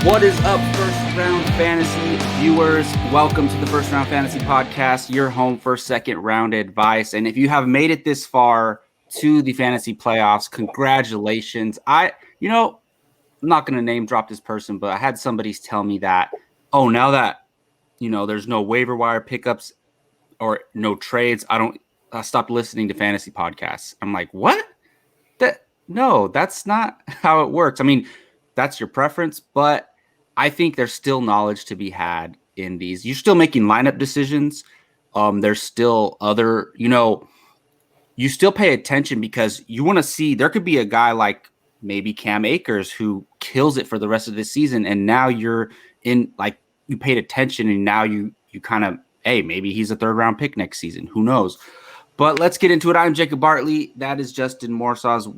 What is up, First Round Fantasy viewers? Welcome to the First Round Fantasy Podcast, your home for second round advice. And if you have made it this far to the fantasy playoffs, congratulations. I'm not going to name drop this person, but I had somebody tell me that, now that, there's no waiver wire pickups or no trades, I stopped listening to fantasy podcasts. I'm like, what? No, that's not how it works. I mean, that's your preference, but I think there's still knowledge to be had in these. You're still making lineup decisions. There's still other, you still pay attention because you want to see, there could be a guy like maybe Cam Akers who kills it for the rest of the season. And now you're in, like, you paid attention and now you kind of, hey, maybe he's a third round pick next season. Who knows? But let's get into it. I'm Jacob Bartley. That is Justin Morsaw's.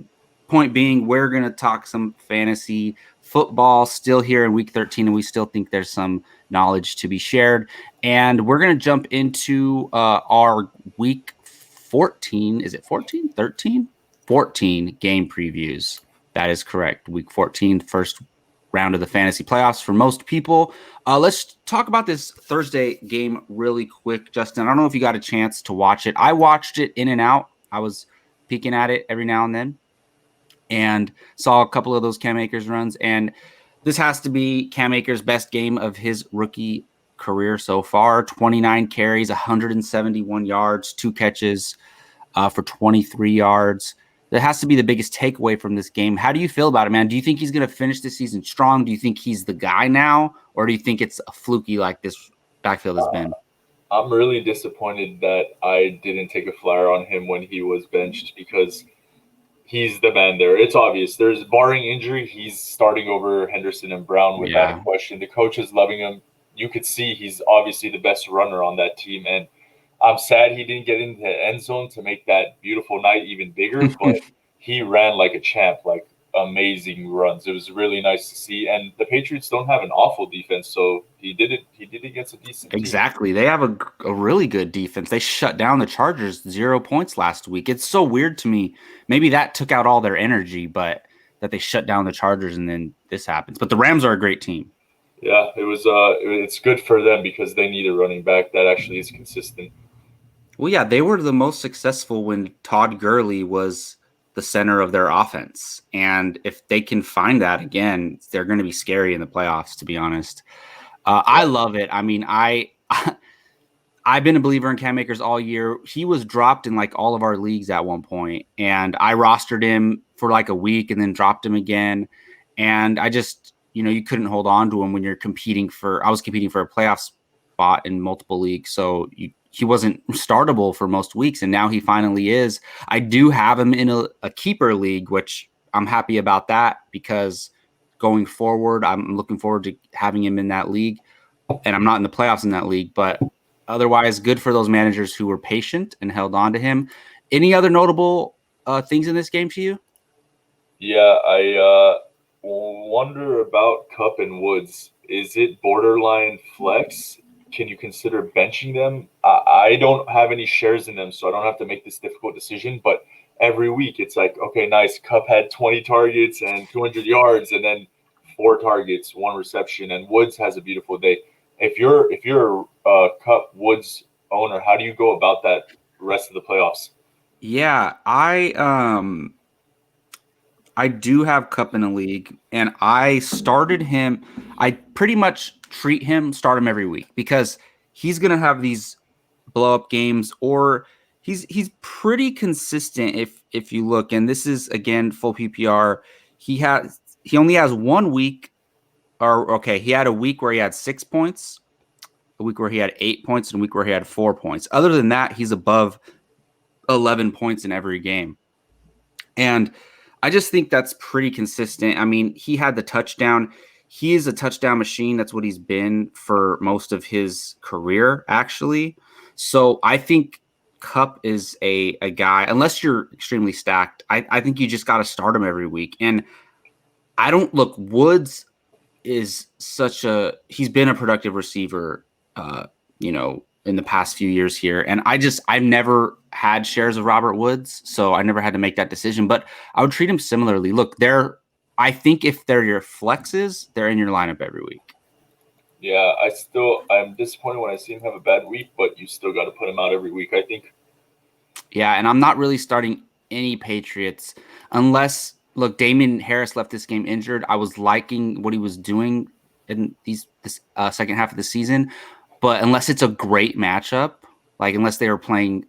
Point being, we're going to talk some fantasy football still here in week 13, and we still think there's some knowledge to be shared. And we're going to jump into our week 14. Is it 14? 13? 14 game previews. That is correct. Week 14, first round of the fantasy playoffs for most people. Let's talk about this Thursday game really quick, Justin. I don't know if you got a chance to watch it. I watched it in and out. I was peeking at it every now and then, and saw a couple of those Cam Akers runs. And this has to be Cam Akers' best game of his rookie career so far. 29 carries, 171 yards, 2 catches for 23 yards. That has to be the biggest takeaway from this game. How do you feel about it, man? Do you think he's going to finish the season strong? Do you think he's the guy now? Or do you think it's a fluky like this backfield has been? I'm really disappointed that I didn't take a flyer on him when he was benched because he's the man there. It's obvious. There's barring injury, he's starting over Henderson and Brown without a question. The coach is loving him. You could see he's obviously the best runner on that team. And I'm sad he didn't get into the end zone to make that beautiful night even bigger, but he ran like a champ, like amazing runs. It was really nice to see. And the Patriots don't have an awful defense, so he did it against a decent team. Exactly. They have a really good defense. They shut down the Chargers 0 points last week. It's so weird to me. Maybe that took out all their energy, but that they shut down the Chargers and then this happens. But the Rams are a great team. Yeah, it was. It's good for them because they need a running back that actually is consistent. Well, yeah, they were the most successful when Todd Gurley was the center of their offense. And if they can find that again, they're going to be scary in the playoffs, to be honest. I love it. I mean, I've been a believer in Cam Akers all year. He was dropped in like all of our leagues at one point, and I rostered him for like a week and then dropped him again. And I just, you couldn't hold on to him when you're I was competing for a playoff spot in multiple leagues. So he wasn't startable for most weeks, and now he finally is. I do have him in a keeper league, which I'm happy about that because going forward, I'm looking forward to having him in that league, and I'm not in the playoffs in that league, but otherwise good for those managers who were patient and held on to him. Any other notable things in this game to you? Yeah, I wonder about Kupp and Woods. Is it borderline flex? Can you consider benching them? I don't have any shares in them, so I don't have to make this difficult decision. But every week it's like, okay, nice. Kupp had 20 targets and 200 yards, and then 4 targets, 1 reception, and Woods has a beautiful day. If you're a Kupp Woods owner, how do you go about that rest of the playoffs? Yeah, I do have Kupp in a league, and I started him. I pretty much start him every week because he's going to have these blow up games, or he's pretty consistent if you look. And this is again full PPR. He only has 1 week, he had a week where he had 6 points, a week where he had 8 points, and a week where he had 4 points. Other than that, he's above 11 points in every game. And I just think that's pretty consistent. I mean, he had the touchdown. He is a touchdown machine. That's what he's been for most of his career, actually. So I think Kupp is a guy, unless you're extremely stacked, I think you just got to start him every week. And Woods is he's been a productive receiver, in the past few years here. And I've never had shares of Robert Woods, so I never had to make that decision, but I would treat him similarly. Look, they're I think if they're your flexes, they're in your lineup every week. Yeah, I'm disappointed when I see him have a bad week, but you still got to put him out every week, I think. Yeah, and I'm not really starting any Patriots unless, look, Damian Harris left this game injured. I was liking what he was doing in this second half of the season, but unless it's a great matchup, like unless they were playing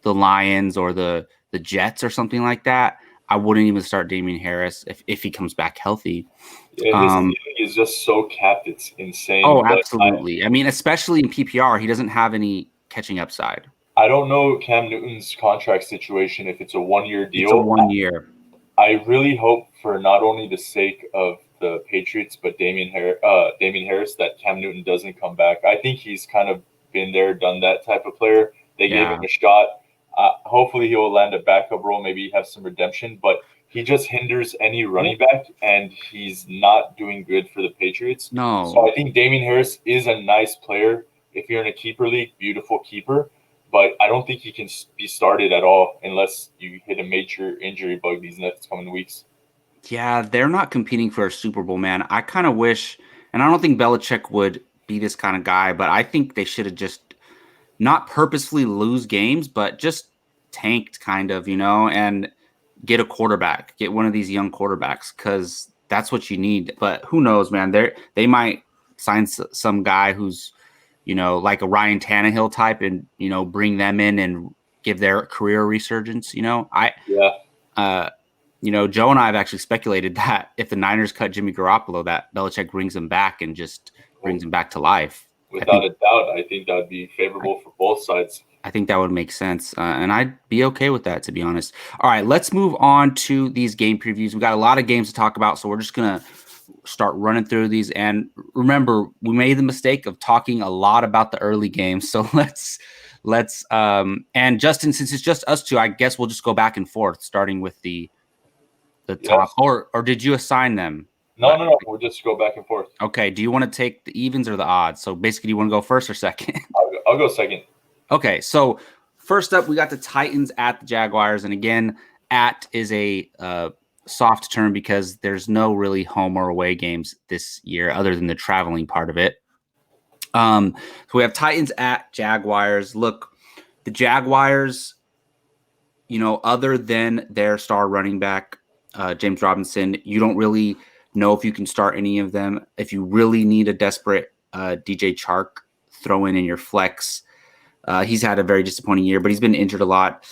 the Lions or the Jets or something like that, I wouldn't even start Damian Harris if he comes back healthy. Yeah, his ceiling is just so capped. It's insane. Oh, But absolutely. I mean, especially in PPR, he doesn't have any catching upside. I don't know Cam Newton's contract situation, if it's a 1-year It's a deal. 1 year. I really hope, for not only the sake of the Patriots, but Damian Harris, that Cam Newton doesn't come back. I think he's kind of been there, done that type of player. They gave him a shot. Hopefully he'll land a backup role, maybe have some redemption, but he just hinders any running back, and he's not doing good for the Patriots. No. So I think Damian Harris is a nice player. If you're in a keeper league, beautiful keeper. But I don't think he can be started at all unless you hit a major injury bug these next coming weeks. Yeah, they're not competing for a Super Bowl, man. I kind of wish, and I don't think Belichick would be this kind of guy, but I think they should have just not purposefully lose games, but just tanked kind of, and get a quarterback, get one of these young quarterbacks, because that's what you need. But who knows, man? They might sign some guy who's, like a Ryan Tannehill type, and bring them in and give their career resurgence. Joe and I have actually speculated that if the Niners cut Jimmy Garoppolo, that Belichick brings him back and just brings him back to life. Without a doubt, I think that would be favorable for both sides. I think that would make sense, and I'd be okay with that, to be honest. All right, let's move on to these game previews. We got a lot of games to talk about, so we're just going to start running through these. And remember, we made the mistake of talking a lot about the early games, so let's and Justin, since it's just us two, I guess we'll just go back and forth, starting with the top. Or did you assign them? No. We'll just go back and forth. Okay. Do you want to take the evens or the odds? So basically, do you want to go first or second? I'll go second. Okay. So first up, we got the Titans at the Jaguars. And again, at is a soft term because there's no really home or away games this year other than the traveling part of it. So we have Titans at Jaguars. Look, the Jaguars, other than their star running back, James Robinson, you don't really know if you can start any of them. If you really need a desperate DJ Chark throw in your flex, he's had a very disappointing year, but he's been injured a lot.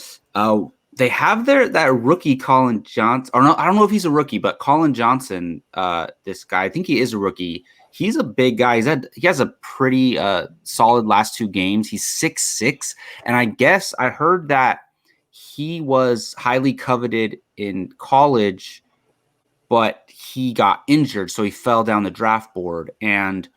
They have that rookie Colin Johnson, or no, I don't know if he's a rookie, but Colin Johnson, this guy, I think he is a rookie. He's a big guy. He has a pretty solid last two games. He's 6'6", and I guess I heard that he was highly coveted in college, but he got injured, so he fell down the draft board. And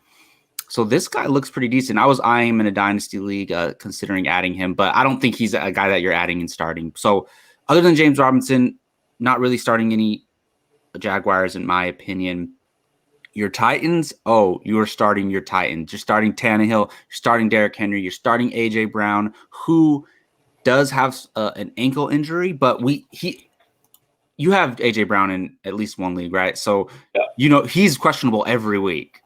so this guy looks pretty decent. I was eyeing him in a dynasty league, considering adding him, but I don't think he's a guy that you're adding and starting. So other than James Robinson, not really starting any Jaguars, in my opinion. Your Titans, you are starting your Titans. You're starting Tannehill. You're starting Derrick Henry. You're starting A.J. Brown, who does have an ankle injury, but you have A.J. Brown in at least one league, right? So, he's questionable every week,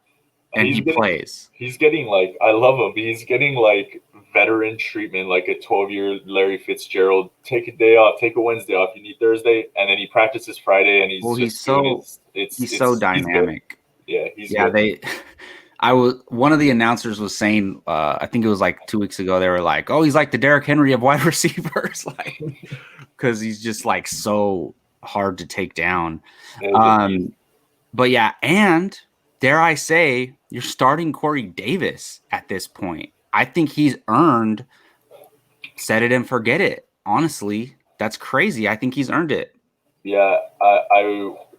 and he plays. He's getting, I love him. He's getting, veteran treatment, like a 12-year Larry Fitzgerald. Take a day off, take a Wednesday off. You need Thursday, and then he practices Friday, and he's so dynamic. He's good. One of the announcers was saying, I think it was 2 weeks ago, they were like, "Oh, he's like the Derrick Henry of wide receivers," because he's just so hard to take down. But yeah, and dare I say, you're starting Corey Davis at this point. I think he's earned set it and forget it. Honestly, that's crazy. I think he's earned it. Yeah,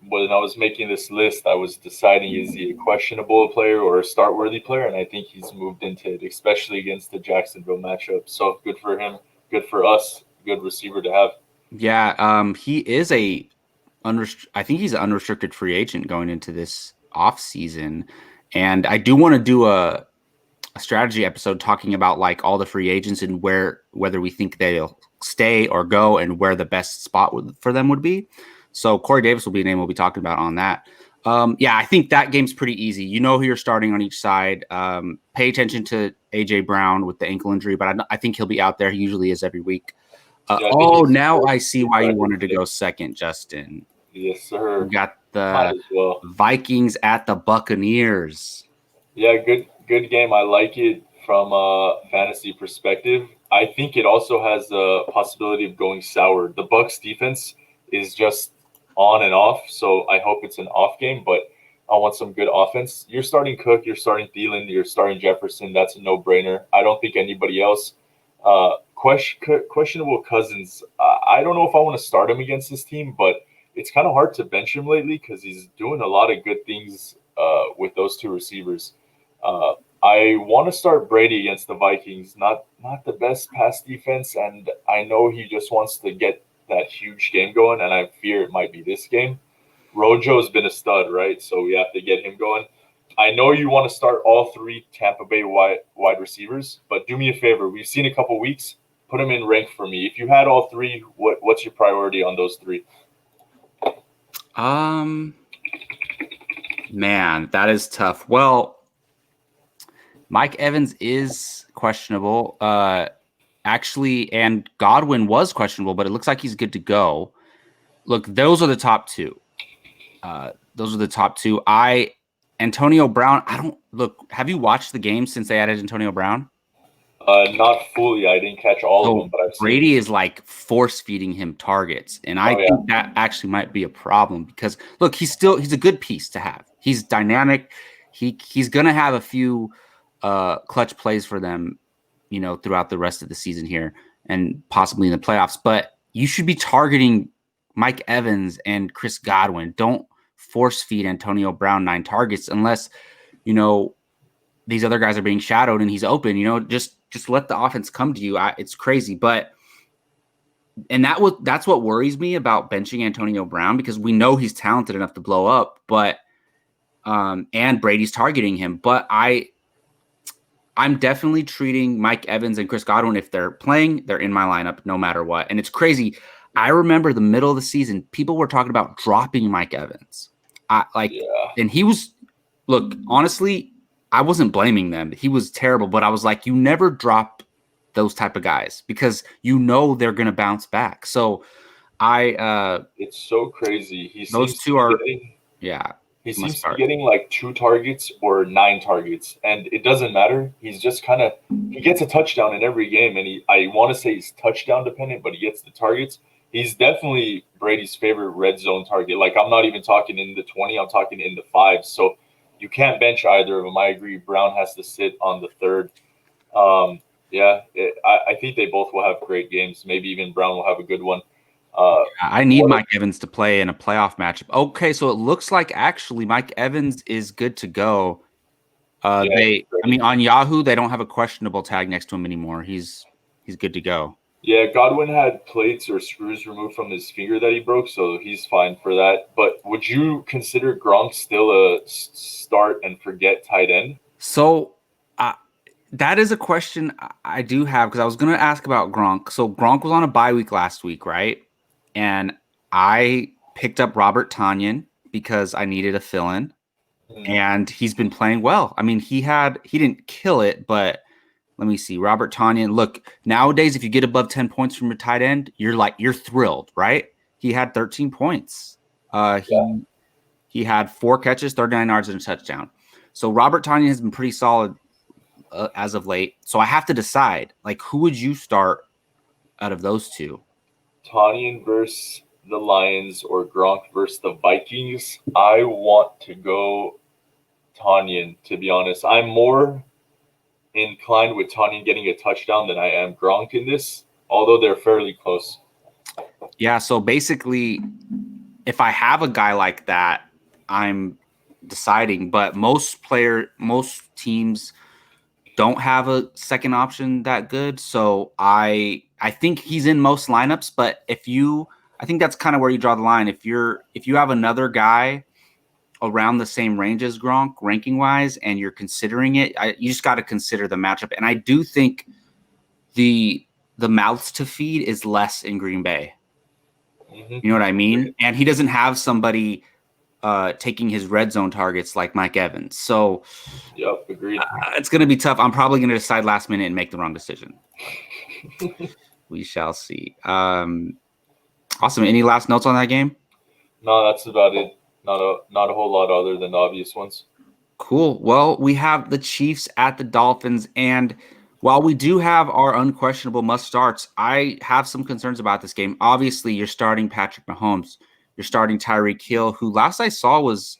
when I was making this list, I was deciding, is he a questionable player or a start-worthy player? And I think he's moved into it, especially against the Jacksonville matchup. So good for him. Good for us. Good receiver to have. Yeah, he is I think he's an unrestricted free agent going into this offseason. And I do want to do a strategy episode talking about all the free agents and whether we think they'll stay or go and where the best spot for them would be. So Corey Davis will be a name we'll be talking about on that. Yeah, I think that game's pretty easy. You know who you're starting on each side. Pay attention to AJ Brown with the ankle injury, but I think he'll be out there. He usually is every week. Now I see why you wanted to go second, Justin. Yes, sir. You got Might the as well. Vikings at the Buccaneers. Yeah, good game. I like it from a fantasy perspective. I think it also has the possibility of going sour. The Bucks defense is just on and off, so I hope it's an off game, but I want some good offense. You're starting Cook, you're starting Thielen, you're starting Jefferson. That's a no-brainer. I don't think anybody else. Questionable Cousins. I don't know if I want to start him against this team, but it's kind of hard to bench him lately because he's doing a lot of good things with those two receivers. I want to start Brady against the Vikings. Not the best pass defense, and I know he just wants to get that huge game going, and I fear it might be this game. Rojo's been a stud, right? So we have to get him going. I know you want to start all three Tampa Bay wide receivers, but do me a favor. We've seen a couple weeks. Put them in rank for me. If you had all three, what's your priority on those three? Man, that is tough. Well, Mike Evans is questionable. Actually, and Godwin was questionable, but it looks like he's good to go. Look, those are the top two. Antonio Brown, have you watched the game since they added Antonio Brown? Not fully. I didn't catch all of them, but I've seen Brady is like force feeding him targets. And I think that actually might be a problem because look, he's a good piece to have. He's dynamic. He's going to have a few clutch plays for them, throughout the rest of the season here and possibly in the playoffs. But you should be targeting Mike Evans and Chris Godwin. Don't force feed Antonio Brown 9 targets unless, these other guys are being shadowed and he's open. Just let the offense come to you. It's crazy, that's what worries me about benching Antonio Brown because we know he's talented enough to blow up, but and Brady's targeting him. But I'm definitely treating Mike Evans and Chris Godwin. If they're playing, they're in my lineup no matter what. And it's crazy. I remember the middle of the season, people were talking about dropping Mike Evans. And he was, look, honestly, I wasn't blaming them. He was terrible, but I was like, you never drop those type of guys because they're going to bounce back. So it's so crazy. He seems to be getting like 2 targets or 9 targets, and it doesn't matter. He's just he gets a touchdown in every game, and I want to say he's touchdown dependent, but he gets the targets. He's definitely Brady's favorite red zone target. Like, I'm not even talking in the 20, I'm talking in the 5. So you can't bench either of them. I agree. Brown has to sit on the 3rd. I think they both will have great games. Maybe even Brown will have a good one. I need Mike Evans to play in a playoff matchup. Okay, so it looks like actually Mike Evans is good to go. On Yahoo, they don't have a questionable tag next to him anymore. He's good to go. Yeah, Godwin had plates or screws removed from his finger that he broke, so he's fine for that. But would you consider Gronk still a start and forget tight end? So that is a question I do have because I was going to ask about Gronk. So Gronk was on a bye week last week, right? And I picked up Robert Tonyan because I needed a fill-in, and he's been playing well. I mean, he didn't kill it, but let me see. Robert Tonyan. Look, nowadays, if you get above 10 points from your tight end, you're thrilled, right? He had 13 points. He had 4 catches, 39 yards, and a touchdown. So Robert Tonyan has been pretty solid as of late. So I have to decide, who would you start out of those two? Tonyan versus the Lions or Gronk versus the Vikings? I want to go Tonyan, to be honest. I'm more inclined with Tonyan getting a touchdown than I am Gronk in this, although they're fairly close. Yeah, so basically, if I have a guy like that, I'm deciding. But most teams don't have a second option that good. So I think he's in most lineups. But I think that's kind of where you draw the line. If you have another guy around the same range as Gronk ranking wise, and you're considering it, you just got to consider the matchup. And I do think the mouths to feed is less in Green Bay. Mm-hmm. You know what I mean? And he doesn't have somebody taking his red zone targets like Mike Evans. So Yep, agreed. it's going to be tough. I'm probably going to decide last minute and make the wrong decision. We shall see. Awesome. Any last notes on that game? No, that's about it. Not a whole lot other than the obvious ones. Cool. Well, we have the Chiefs at the Dolphins, and while we do have our unquestionable must starts, I have some concerns about this game. Obviously, you're starting Patrick Mahomes, you're starting Tyreek Hill, who last I saw was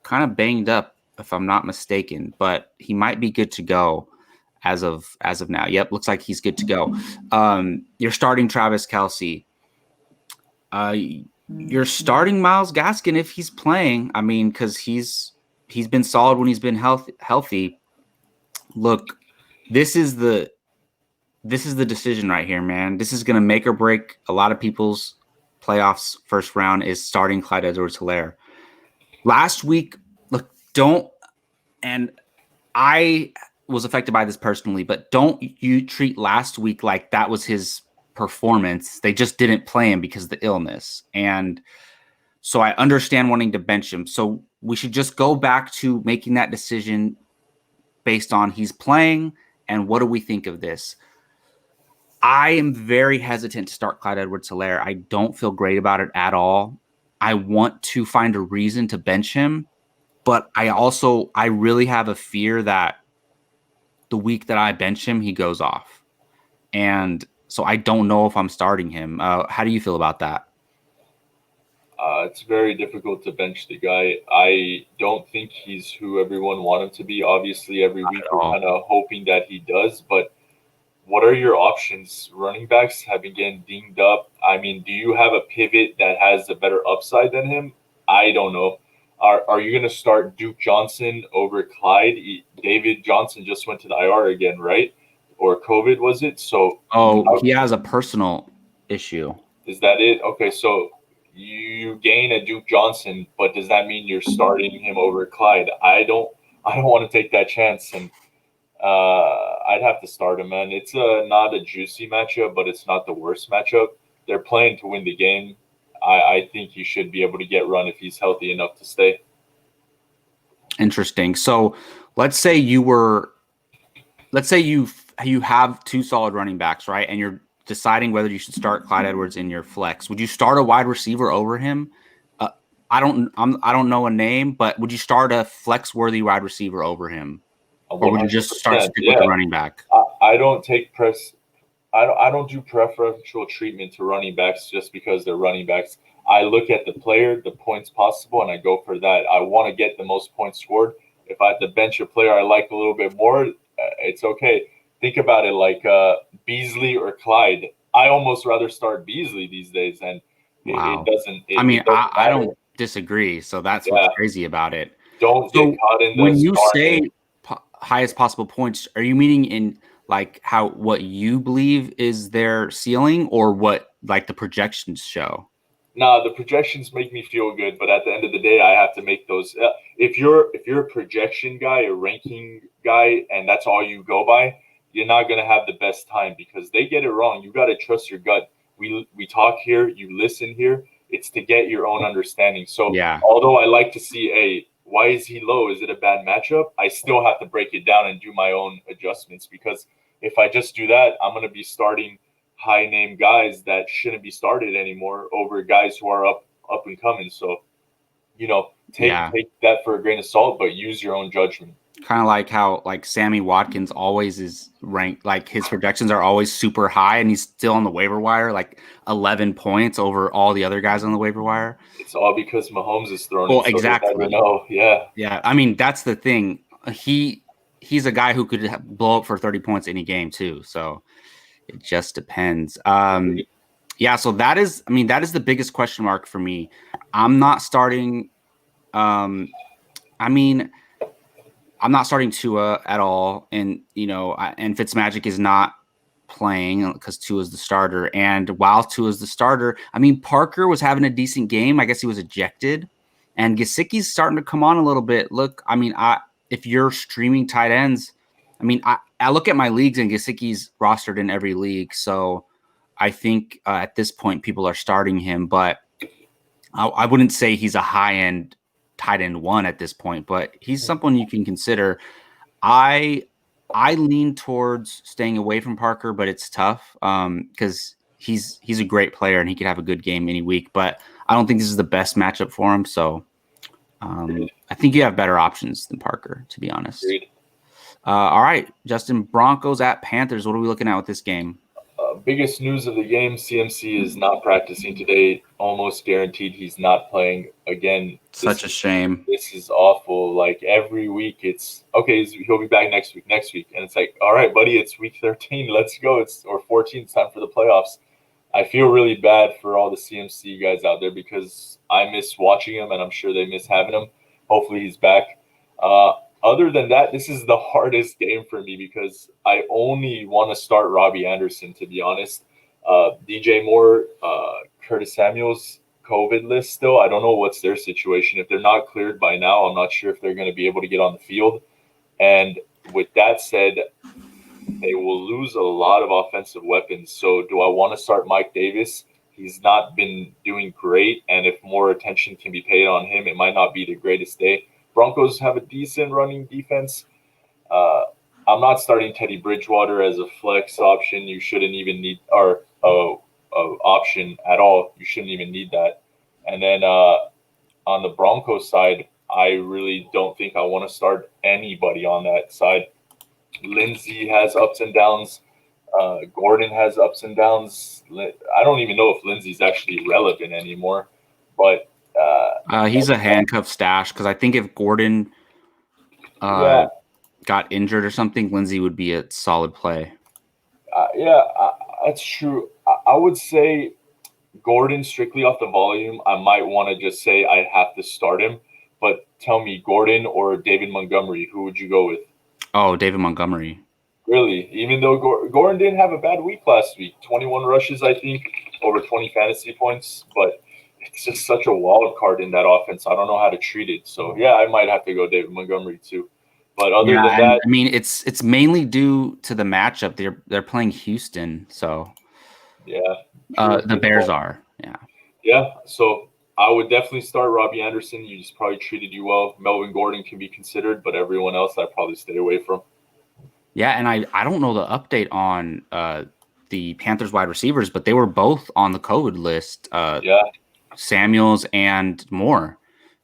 kind of banged up, if I'm not mistaken, but he might be good to go as of now. Yep, looks like he's good to go. You're starting Travis Kelce. You're starting Myles Gaskin if he's playing. I mean, because he's been solid when he's been healthy. Look, this is the decision right here, man. This is going to make or break a lot of people's playoffs first round is starting Clyde Edwards-Helaire. Last week, look, and I was affected by this personally, but don't you treat last week like that was his performance. They just didn't play him because of the illness. And so I understand wanting to bench him. So we should just go back to making that decision based on he's playing and what do we think of this? I am very hesitant to start Clyde Edwards-Helaire. I don't feel great about it at all. I want to find a reason to bench him, but I really have a fear that the week that I bench him, he goes off. And so I don't know if I'm starting him. How do you feel about that? It's very difficult to bench the guy. I don't think he's who everyone wants him to be. Obviously, every week we're kind of hoping that he does, but what are your options? Running backs have been getting dinged up. I mean, do you have a pivot that has a better upside than him? I don't know. Are you going to start Duke Johnson over Clyde? David Johnson just went to the IR again, right? Or COVID, was it? So he has a personal issue. Is that it? Okay, so you gain a Duke Johnson, but does that mean you're starting him over Clyde? I don't want to take that chance, and I'd have to start him, man. It's not a juicy matchup, but it's not the worst matchup. They're playing to win the game. I think he should be able to get run if he's healthy enough to stay. Interesting. So let's say you have two solid running backs, right? And you're deciding whether you should start Clyde Edwards in your flex. Would you start a wide receiver over him? I don't know a name, but would you start a flex worthy wide receiver over him? Or would you just stick with the running back? I don't take I don't do preferential treatment to running backs just because they're running backs. I look at the player, the points possible, and I go for that. I want to get the most points scored. If I have to bench a player I like a little bit more, it's okay. Think about it like Beasley or Clyde. I almost rather start Beasley these days, and it doesn't. I don't disagree. So that's what's crazy about it. Don't get caught in the when you say highest possible points, are you meaning in like what you believe is their ceiling, or what like the projections show? No, the projections make me feel good, but at the end of the day, I have to make those. If you're a projection guy, a ranking guy, and that's all you go by, you're not gonna have the best time because they get it wrong. You got to trust your gut. We talk here, you listen here. It's to get your own understanding. So although I like to see why is he low? Is it a bad matchup? I still have to break it down and do my own adjustments because if I just do that, I'm gonna be starting high name guys that shouldn't be started anymore over guys who are up and coming. So, take that for a grain of salt, but use your own judgment. Kind of like how like Sammy Watkins always is ranked, like his projections are always super high and he's still on the waiver wire, like 11 points over all the other guys on the waiver wire. It's all because Mahomes is throwing. Well, exactly. Yeah. I mean, that's the thing. He's a guy who could blow up for 30 points any game too. So it just depends. So that is the biggest question mark for me. I'm not starting. I'm not starting Tua at all, and and Fitzmagic is not playing because Tua is the starter. And while Tua is the starter, I mean Parker was having a decent game. I guess he was ejected, and Gesicki's starting to come on a little bit. Look, I mean, if you're streaming tight ends, I mean, I look at my leagues and Gesicki's rostered in every league. So I think at this point people are starting him, but I wouldn't say he's a high-end tight end one at this point, but he's someone you can consider. I lean towards staying away from Parker, but it's tough because he's a great player and he could have a good game any week. But I don't think this is the best matchup for him. So I think you have better options than Parker, to be honest. Agreed. All right, Justin, Broncos at Panthers. What are we looking at with this game? Biggest news of the game, CMC is not practicing today. Almost guaranteed he's not playing again. Such a shame. This is awful. Like every week it's, okay, he'll be back next week. And it's like, all right, buddy, it's week 13. Let's go. Or 14. It's time for the playoffs. I feel really bad for all the CMC guys out there because I miss watching him and I'm sure they miss having him. Hopefully he's back. Other than that, this is the hardest game for me because I only want to start Robbie Anderson, to be honest. DJ Moore, Curtis Samuel's COVID list still. I don't know what's their situation. If they're not cleared by now, I'm not sure if they're going to be able to get on the field. And with that said, they will lose a lot of offensive weapons. So do I want to start Mike Davis? He's not been doing great. And if more attention can be paid on him, it might not be the greatest day. Broncos have a decent running defense. I'm not starting Teddy Bridgewater as a flex option. You shouldn't even need or option at all. You shouldn't even need that. And then on the Broncos side, I really don't think I want to start anybody on that side. Lindsey has ups and downs. Gordon has ups and downs. I don't even know if Lindsey's actually relevant anymore, but he's a handcuff stash because I think if Gordon got injured or something, Lindsey would be a solid play. That's true. I would say Gordon strictly off the volume. I might want to just say I have to start him, but tell me, Gordon or David Montgomery, who would you go with? Oh, David Montgomery. Really? Even though Gordon didn't have a bad week last week, 21 rushes, I think, over 20 fantasy points, but it's just such a wild card in that offense. I don't know how to treat it. So, yeah, I might have to go David Montgomery too. But other than that, I mean, it's mainly due to the matchup. They're playing Houston, so the Bears are. Yeah. So I would definitely start Robbie Anderson. You just probably treated you well. Melvin Gordon can be considered, but everyone else I'd probably stay away from. Yeah, and I don't know the update on the Panthers wide receivers, but they were both on the COVID list. Samuels and Moore.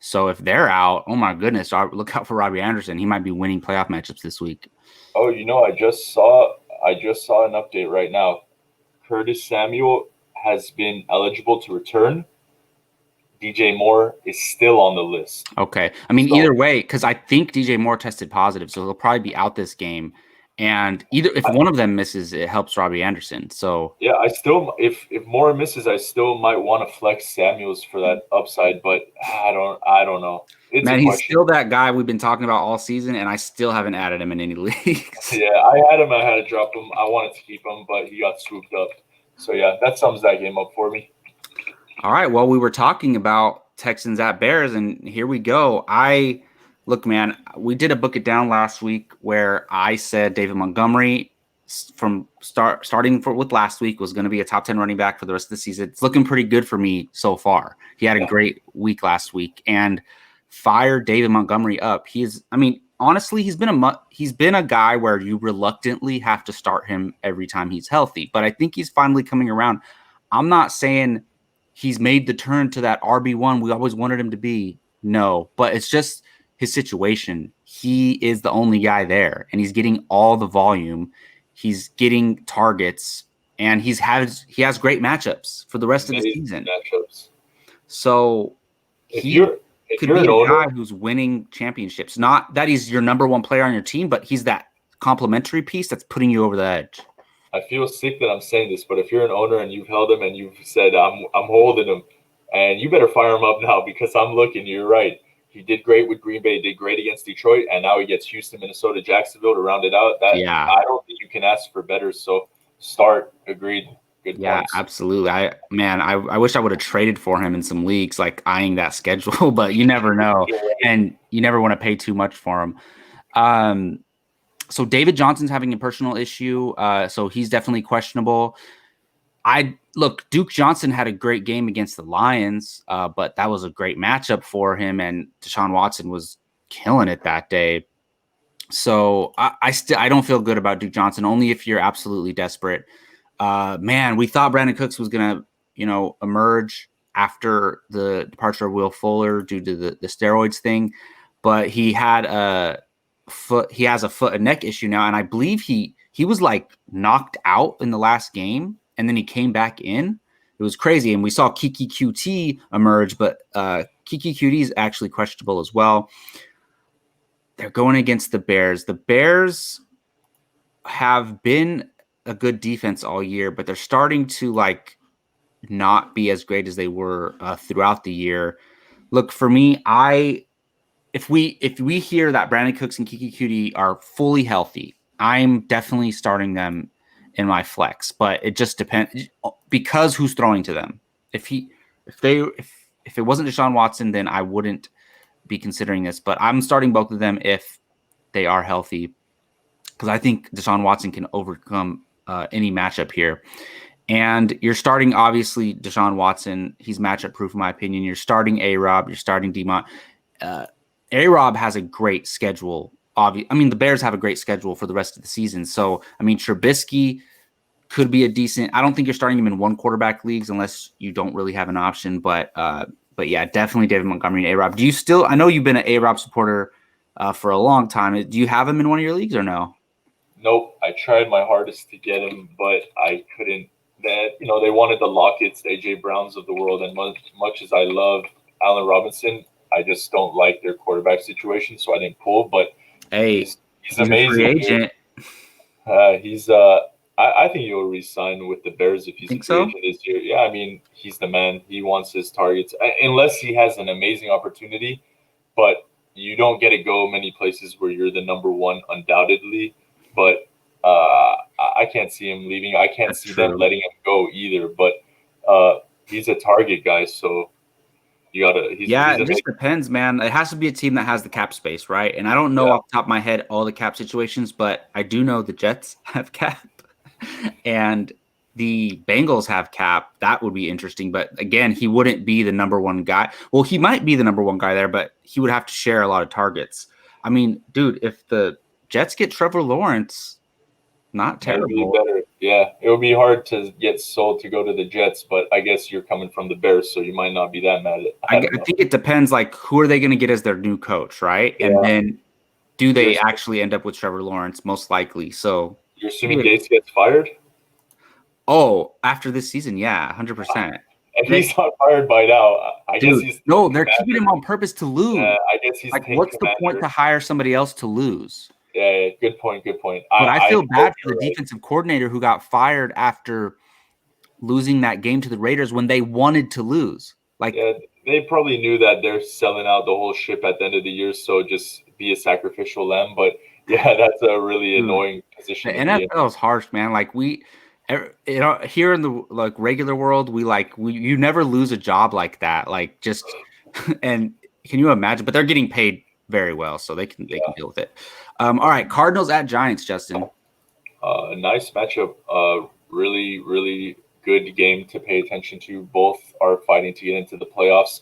So if they're out, oh my goodness, look out for Robbie Anderson. He might be winning playoff matchups this week. Oh, I just saw an update right now. Curtis Samuel has been eligible to return. DJ Moore is still on the list. Okay. I mean, either way, because I think DJ Moore tested positive, so he'll probably be out this game. And if one of them misses, it helps Robbie Anderson. So yeah, I still, if Moore misses, I still might want to flex Samuels for that upside, but I don't know. He's still that guy we've been talking about all season, and I still haven't added him in any leagues. Yeah, I had him. I had to drop him. I wanted to keep him, but he got swooped up. So yeah, that sums that game up for me. All right. Well, we were talking about Texans at Bears, and here we go. Look, man, we did a book it down last week where I said David Montgomery from starting with last week was going to be a top 10 running back for the rest of the season. It's looking pretty good for me so far. He had a great week last week, and fire David Montgomery up. Honestly, he's been a guy where you reluctantly have to start him every time he's healthy, but I think he's finally coming around. I'm not saying he's made the turn to that RB1 we always wanted him to be. No, but it's just his situation. He is the only guy there, and he's getting all the volume. He's getting targets, and he has great matchups for the rest of the season. Matchups. So he could be a guy who's winning championships. Not that he's your number one player on your team, but he's that complementary piece that's putting you over the edge. I feel sick that I'm saying this, but if you're an owner and you've held him and you've said I'm holding him, and you better fire him up now because I'm looking. You're right. He did great with Green Bay, did great against Detroit, and now he gets Houston, Minnesota, Jacksonville to round it out. I don't think you can ask for better. So start. Agreed. Good points. Absolutely. I wish I would have traded for him in some leagues, like eyeing that schedule, but you never know, and you never want to pay too much for him. So David Johnson's having a personal issue, so he's definitely questionable. look, Duke Johnson had a great game against the Lions, but that was a great matchup for him, and Deshaun Watson was killing it that day. So I don't feel good about Duke Johnson, only if you're absolutely desperate. Man, we thought Brandon Cooks was gonna, emerge after the departure of Will Fuller due to the steroids thing, but he has a foot and neck issue now, and I believe he was like knocked out in the last game, and then he came back in. It was crazy, and we saw Kiki QT emerge, but Kiki QT is actually questionable as well. They're going against the Bears. The Bears have been a good defense all year, but they're starting to not be as great as they were throughout the year. Look, for me, if we hear that Brandon Cooks and Kiki Cutie are fully healthy, I'm definitely starting them in my flex. But it just depends because who's throwing to them. If it wasn't Deshaun Watson, then I wouldn't be considering this. But I'm starting both of them if they are healthy, because I think Deshaun Watson can overcome any matchup here. And you're starting, obviously, Deshaun Watson. He's matchup proof, in my opinion. You're starting A-Rob. You're starting D-Mont. A-Rob has a great schedule. The Bears have a great schedule for the rest of the season. So, Trubisky could be a decent – I don't think you're starting him in one quarterback leagues unless you don't really have an option. But yeah, definitely David Montgomery and A-Rob. Do you still – I know you've been an A-Rob supporter for a long time. Do you have him in one of your leagues or no? Nope. I tried my hardest to get him, but I couldn't. They wanted the Locketts, A.J. Browns of the world, and much as I love Allen Robinson, I just don't like their quarterback situation, so I didn't pull. But hey, he's amazing. A free agent. I think he'll re-sign with the Bears if he's a free agent this year. Yeah, he's the man. He wants his targets, unless he has an amazing opportunity. But you don't get to go many places where you're the number one, undoubtedly. But I can't see him leaving. I can't see them letting him go either. But he's a target guy, so you gotta. It just depends, man. It has to be a team that has the cap space, right? And I don't know off the top of my head all the cap situations, but I do know the Jets have cap, and the Bengals have cap. That would be interesting. But again, he wouldn't be the number one guy. Well, he might be the number one guy there, but he would have to share a lot of targets. Dude, if the Jets get Trevor Lawrence, not terrible. Better. Yeah, it would be hard to get sold to go to the Jets, but I guess you're coming from the Bears, so you might not be that mad at it. I think it depends, who are they going to get as their new coach, right? Yeah. And then do they actually end up with Trevor Lawrence? Most likely. So you're assuming Gates gets fired? Oh, after this season, yeah, 100%. And he's not fired by now. I guess he's they're keeping him on purpose to lose. I guess he's what's the point to hire somebody else to lose? Yeah, good point. But I feel bad for the defensive coordinator who got fired after losing that game to the Raiders when they wanted to lose. They probably knew that they're selling out the whole ship at the end of the year, so just be a sacrificial lamb. But yeah, that's a really annoying position. The NFL is harsh, man. Here in the regular world, you never lose a job like that. And can you imagine? But they're getting paid very well, so they can deal with it. All right, Cardinals at Giants, Justin. Nice matchup. Really, really good game to pay attention to. Both are fighting to get into the playoffs.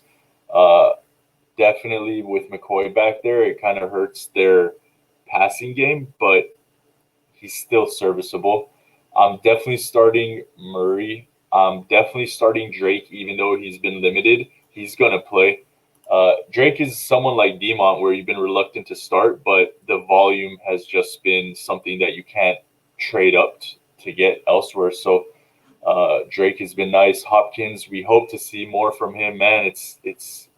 Definitely with McCoy back there, it kind of hurts their passing game, but he's still serviceable. I'm definitely starting Murray. I'm definitely starting Drake, even though he's been limited. He's going to play. Drake is someone like D-Mont where you've been reluctant to start, but the volume has just been something that you can't trade up to get elsewhere. So Drake has been nice. Hopkins, we hope to see more from him, man.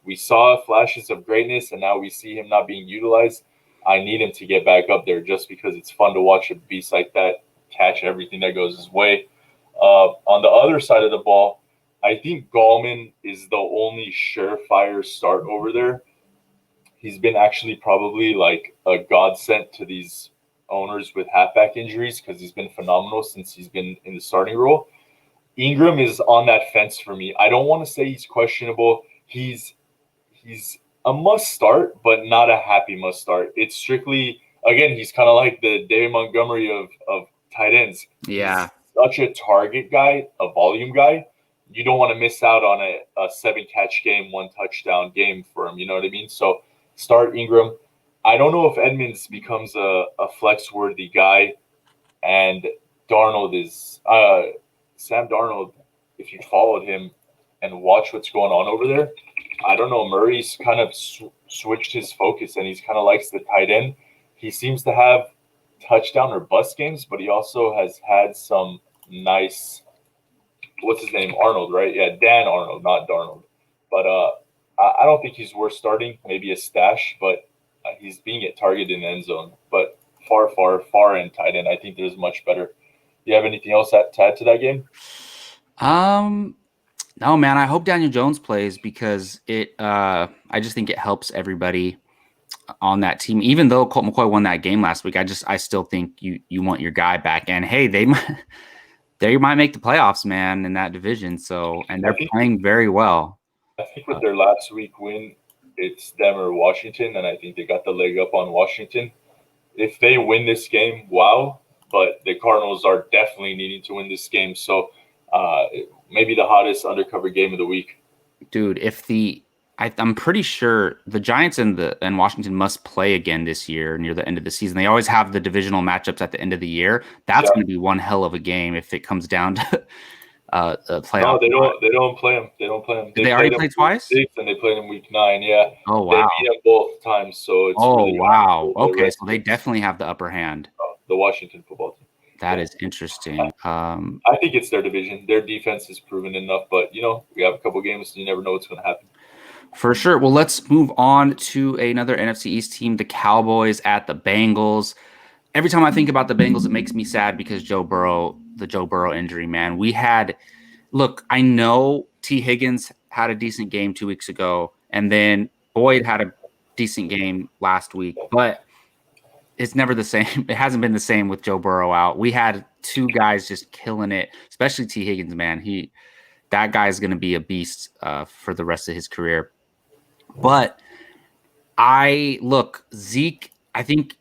We saw flashes of greatness, and now we see him not being utilized. I need him to get back up there just because it's fun to watch a beast like that catch everything that goes his way. On the other side of the ball, I think Gallman is the only surefire start over there. He's been actually probably a godsend to these owners with halfback injuries because he's been phenomenal since he's been in the starting role. Ingram is on that fence for me. I don't want to say he's questionable. He's a must start, but not a happy must start. It's strictly, again, he's kind of like the David Montgomery of tight ends. Yeah. such a target guy, a volume guy. You don't want to miss out on a 7-catch game, 1 touchdown game for him. You know what I mean? So start Ingram. I don't know if Edmonds becomes a flex worthy guy, and Darnold is Sam Darnold. If you followed him and watch what's going on over there, I don't know. Murray's kind of switched his focus, and he's kind of likes the tight end. He seems to have touchdown or bust games, but he also has had some nice. What's his name? Arnold, right? Yeah, Dan Arnold, not Darnold. But I don't think he's worth starting. Maybe a stash, but he's being targeted in the end zone. But far end tight end. I think there's much better. Do you have anything else to add to that game? No, man. I hope Daniel Jones plays because I just think it helps everybody on that team. Even though Colt McCoy won that game last week, I still think you want your guy back. And hey, they might make the playoffs, man, in that division. So, and they're playing very well. I think with their last week win, it's them or Washington, and I think they got the leg up on Washington. If they win this game, wow. But the Cardinals are definitely needing to win this game. So maybe the hottest undercover game of the week. Dude, I'm pretty sure the Giants and Washington must play again this year near the end of the season. They always have the divisional matchups at the end of the year. That's going to be one hell of a game if it comes down to playoff. No, they don't play them. They don't play them. They already played twice? And they played in week 9, yeah. Oh, wow. They beat them both times, so it's really wow. Okay, so they definitely have the upper hand. The Washington football team. That is interesting. I think it's their division. Their defense is proven enough, but, we have a couple games, and you never know what's going to happen. For sure. Well, let's move on to another NFC East team, the Cowboys at the Bengals. Every time I think about the Bengals, it makes me sad because the Joe Burrow injury, man. I know T. Higgins had a decent game 2 weeks ago, and then Boyd had a decent game last week, but it's never the same. It hasn't been the same with Joe Burrow out. We had 2 guys just killing it, especially T. Higgins, man. That guy is going to be a beast for the rest of his career. But Zeke, I think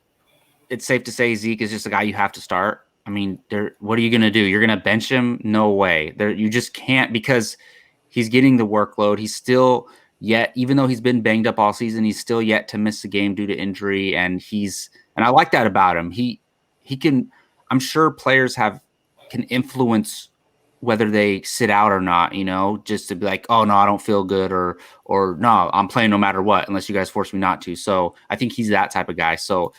it's safe to say Zeke is just a guy you have to start. I mean, what are you going to do? You're going to bench him? No way. You just can't because he's getting the workload. He's still even though he's been banged up all season, he's still yet to miss a game due to injury. And I like that about him. He can, I'm sure players can influence whether they sit out or not, just to be like, oh no, I don't feel good or no, I'm playing no matter what, unless you guys force me not to. So I think he's that type of guy. So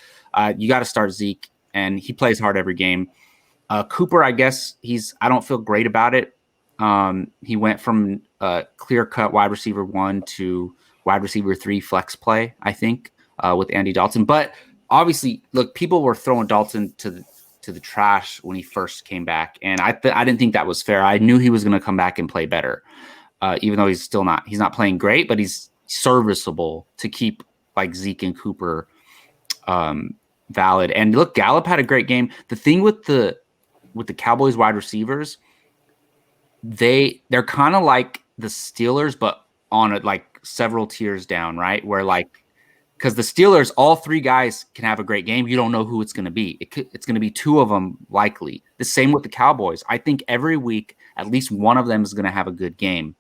you got to start Zeke, and he plays hard every game. Cooper, I guess I don't feel great about it. He went from clear-cut wide receiver 1 to wide receiver 3 flex play, I think, with Andy Dalton. But obviously, look, people were throwing Dalton to the trash when he first came back, and I didn't think that was fair. I knew he was going to come back and play better, even though he's not playing great, but he's serviceable to keep like Zeke and Cooper valid. And look, Gallup had a great game. The thing with the Cowboys wide receivers, they're kind of like the Steelers, but on several tiers down, right? Where because the Steelers, all 3 guys can have a great game. You don't know who it's going to be. It's going to be 2 of them likely. The same with the Cowboys. I think every week, at least one of them is going to have a good game,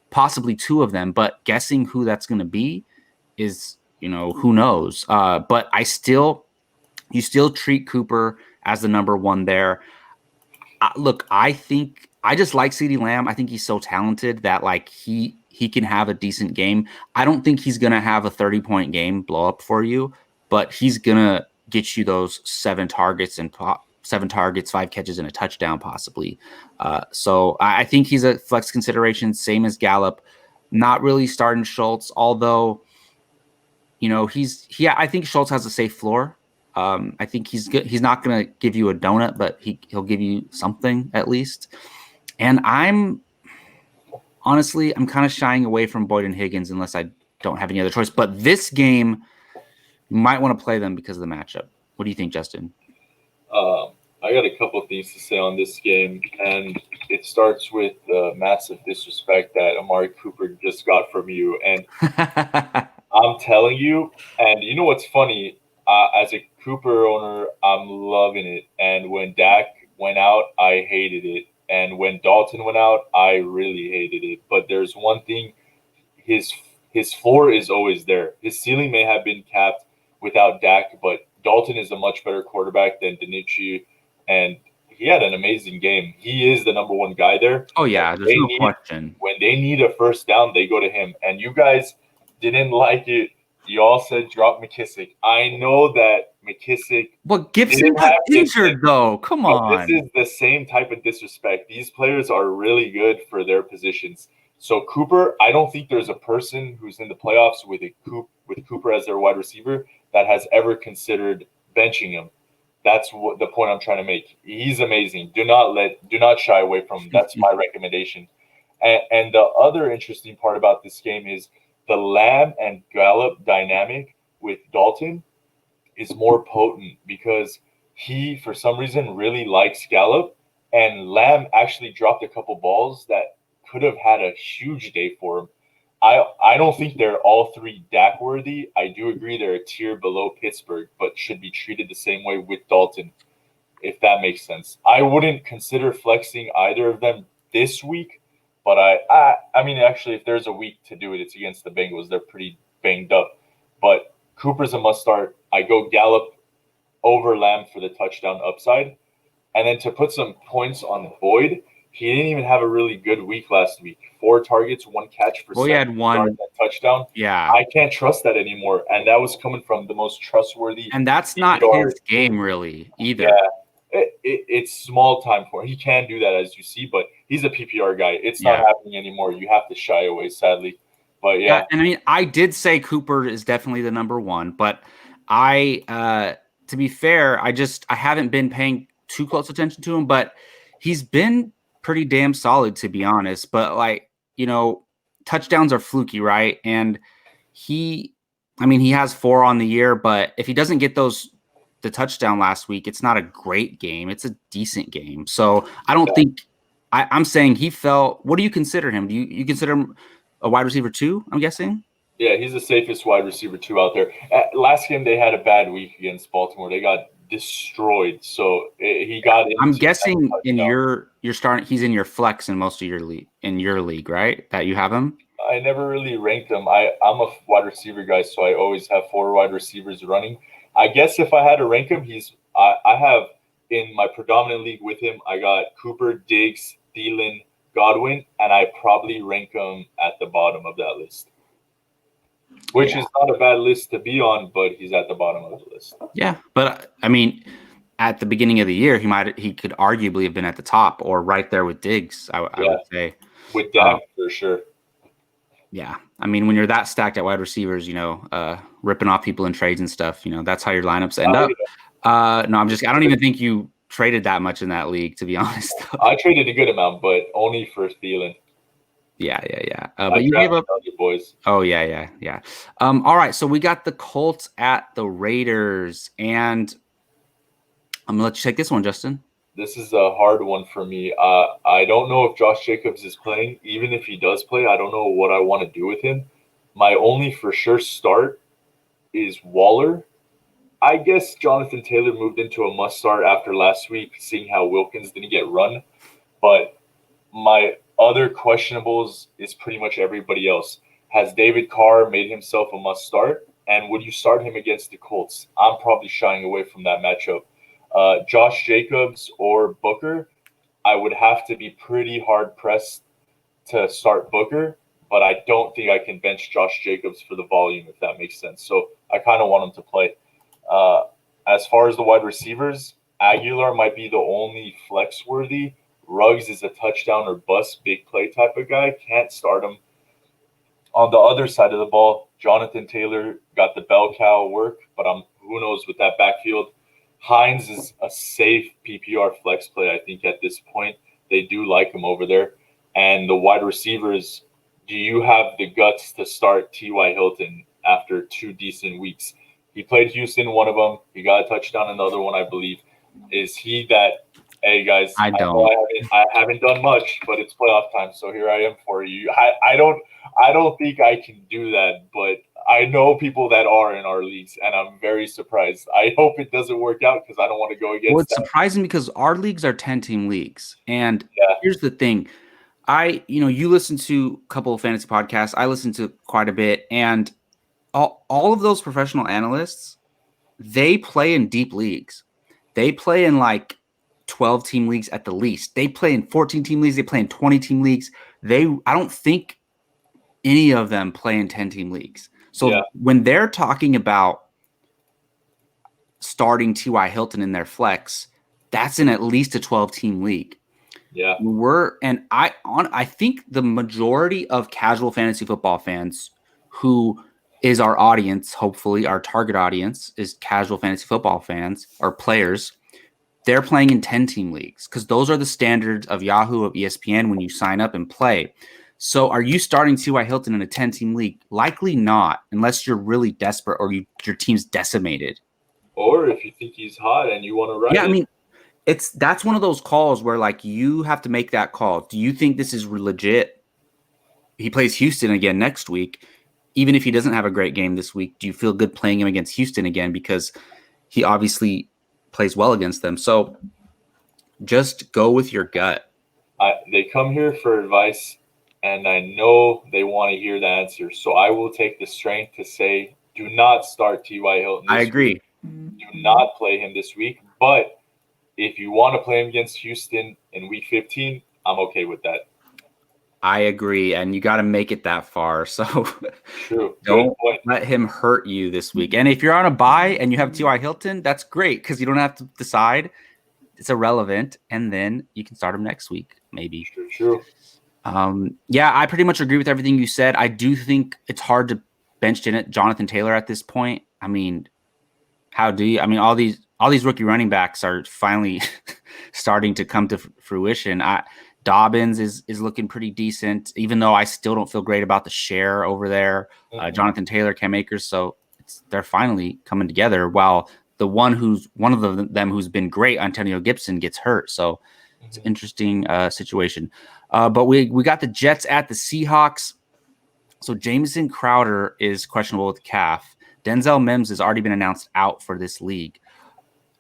possibly 2 of them. But guessing who that's going to be is, who knows. But you still treat Cooper as the number 1 there. I just like CeeDee Lamb. I think he's so talented that he can have a decent game. I don't think he's going to have a 30-point game blow up for you, but he's going to get you those 7 targets, 5 catches, and a touchdown possibly. So I think he's a flex consideration, same as Gallup. Not really starting Schultz, although, I think Schultz has a safe floor. I think he's good. He's not going to give you a donut, but he'll give you something at least. And I'm kind of shying away from Boyd and Higgins unless I don't have any other choice. But this game, you might want to play them because of the matchup. What do you think, Justin? I got a couple of things to say on this game, and it starts with the massive disrespect that Amari Cooper just got from you. And I'm telling you, and what's funny? As a Cooper owner, I'm loving it. And when Dak went out, I hated it. And when Dalton went out, I really hated it. But there's one thing, his his floor is always there. His ceiling may have been capped without Dak, but Dalton is a much better quarterback than Danucci, and he had an amazing game. He is the number one guy there. Oh yeah, there's no question. When they need a first down, they go to him. And you guys didn't like it. You all said drop McKissick. I know that McKissick. But Gibson got injured, though. Come on. This is the same type of disrespect. These players are really good for their positions. So Cooper, I don't think there's a person who's in the playoffs with Cooper as their wide receiver that has ever considered benching him. That's what the point I'm trying to make. He's amazing. Do not shy away from him. That's my recommendation. And the other interesting part about this game is the Lamb and Gallup dynamic with Dalton is more potent because he, for some reason, really likes Gallup, and Lamb actually dropped a couple balls that could have had a huge day for him. I don't think they're all three Dak worthy. I do agree they're a tier below Pittsburgh, but should be treated the same way with Dalton, if that makes sense. I wouldn't consider flexing either of them this week, but I mean, actually, if there's a week to do it, it's against the Bengals. They're pretty banged up. But Cooper's a must start. I go Gallup over Lamb for the touchdown upside. And then to put some points on Boyd, he didn't even have a really good week last week. 4 targets, 1 catch for 7 he had 1 touchdown. Yeah. I can't trust that anymore. And that was coming from the most trustworthy. And that's not his game really either. Yeah. It's small time for him. He can do that, as you see, but he's a PPR guy. It's not happening anymore. You have to shy away, sadly. But yeah. And I mean, I did say Cooper is definitely the number one, but to be fair, I haven't been paying too close attention to him, but he's been pretty damn solid, to be honest. But touchdowns are fluky, right? And he has 4 on the year, but if he doesn't get the touchdown last week, it's not a great game. It's a decent game. So I don't think I'm saying he fell. What do you consider him? Do you consider him a wide receiver 2, I'm guessing? Yeah, he's the safest wide receiver 2 out there. Last game, they had a bad week against Baltimore. They got destroyed. So he got in. I'm guessing in you're starting. He's in your flex in most of your league, right? That you have him. I never really ranked him. I'm a wide receiver guy, so I always have 4 wide receivers running. I guess if I had to rank him, I have in my predominant league with him, I got Cooper, Diggs, Thielen, Godwin, and I probably rank him at the bottom of that list. Which is not a bad list to be on, but he's at the bottom of the list. Yeah, but I mean, at the beginning of the year, he could arguably have been at the top or right there with Diggs. I would say with Dak for sure. Yeah, I mean, when you're that stacked at wide receivers, ripping off people in trades and stuff, that's how your lineups end up. No, I don't even think you traded that much in that league, to be honest. I traded a good amount, but only for Thielen. Yeah. But you gave up. Boys. Oh, yeah. All right, so we got the Colts at the Raiders, and I'm going to let you take this one, Justin. This is a hard one for me. I don't know if Josh Jacobs is playing. Even if he does play, I don't know what I want to do with him. My only for sure start is Waller. I guess Jonathan Taylor moved into a must start after last week, seeing how Wilkins didn't get run. But my other questionables is pretty much everybody else. Has David Carr made himself a must start? And would you start him against the Colts? I'm probably shying away from that matchup. Josh Jacobs or Booker, I would have to be pretty hard pressed to start Booker, but I don't think I can bench Josh Jacobs for the volume, if that makes sense. So I kind of want him to play. As far as the wide receivers, Aguilar might be the only flex worthy. Ruggs is a touchdown or bust, big play type of guy. Can't start him. On the other side of the ball, Jonathan Taylor got the bell cow work, but who knows with that backfield. Hines is a safe PPR flex play, I think, at this point. They do like him over there. And the wide receivers, do you have the guts to start T.Y. Hilton after 2 decent weeks? He played Houston, one of them. He got a touchdown, another one, I believe. Is he that, hey, guys, I haven't done much, but it's playoff time, so here I am for you. I don't think I can do that, but I know people that are in our leagues, and I'm very surprised. I hope it doesn't work out because I don't want to go Well, against it's that. surprising because our leagues are 10-team leagues. And Yeah, here's the thing. You listen to a couple of fantasy podcasts. I listen to quite a bit. And all of those professional analysts, they play in deep leagues. They play in like 12-team leagues at the least. They play in 14-team leagues. They play in 20-team leagues. I don't think any of them play in 10-team leagues. yeah, So when they're talking about starting T.Y. Hilton in their flex, that's in at least a 12-team league. yeah. I think the majority of casual fantasy football fans who is our audience, hopefully our target audience is casual fantasy football fans or players. They're playing in 10-team leagues because those are the standards of Yahoo, of ESPN when you sign up and play. So are you starting T.Y. Hilton in a 10-team league? Likely not, unless you're really desperate or your team's decimated. Or if you think he's hot and you want to ride Yeah, I it, mean, that's one of those calls where like you have to make that call. Do you think this is legit? He plays Houston again next week. Even if he doesn't have a great game this week, do you feel good playing him against Houston again? Because he obviously plays well against them. So just go with your gut. they come here for advice, and I know they want to hear the answer. So I will take the strength to say, do not start T.Y. Hilton I this week. agree. Do not play him this week. But if you want to play him against Houston in Week 15, I'm okay with that. I agree. And you got to make it that far. So True. Good don't point. let him hurt you this week. And if you're on a bye and you have T.Y. Hilton, that's great because you don't have to decide. It's irrelevant. And then you can start him next week, maybe. True. Yeah, I pretty much agree with everything you said. I do think it's hard to bench Jonathan Taylor at this point. I mean, how do you? I mean, all these rookie running backs are finally starting to come to fruition. Dobbins is looking pretty decent, even though I still don't feel great about the share over there. Jonathan Taylor, Cam Akers, so they're finally coming together. While one of them who's been great, Antonio Gibson, gets hurt. So it's an interesting situation. But we got the Jets at the Seahawks. So Jamison Crowder is questionable with calf. Denzel Mims has already been announced out for this league.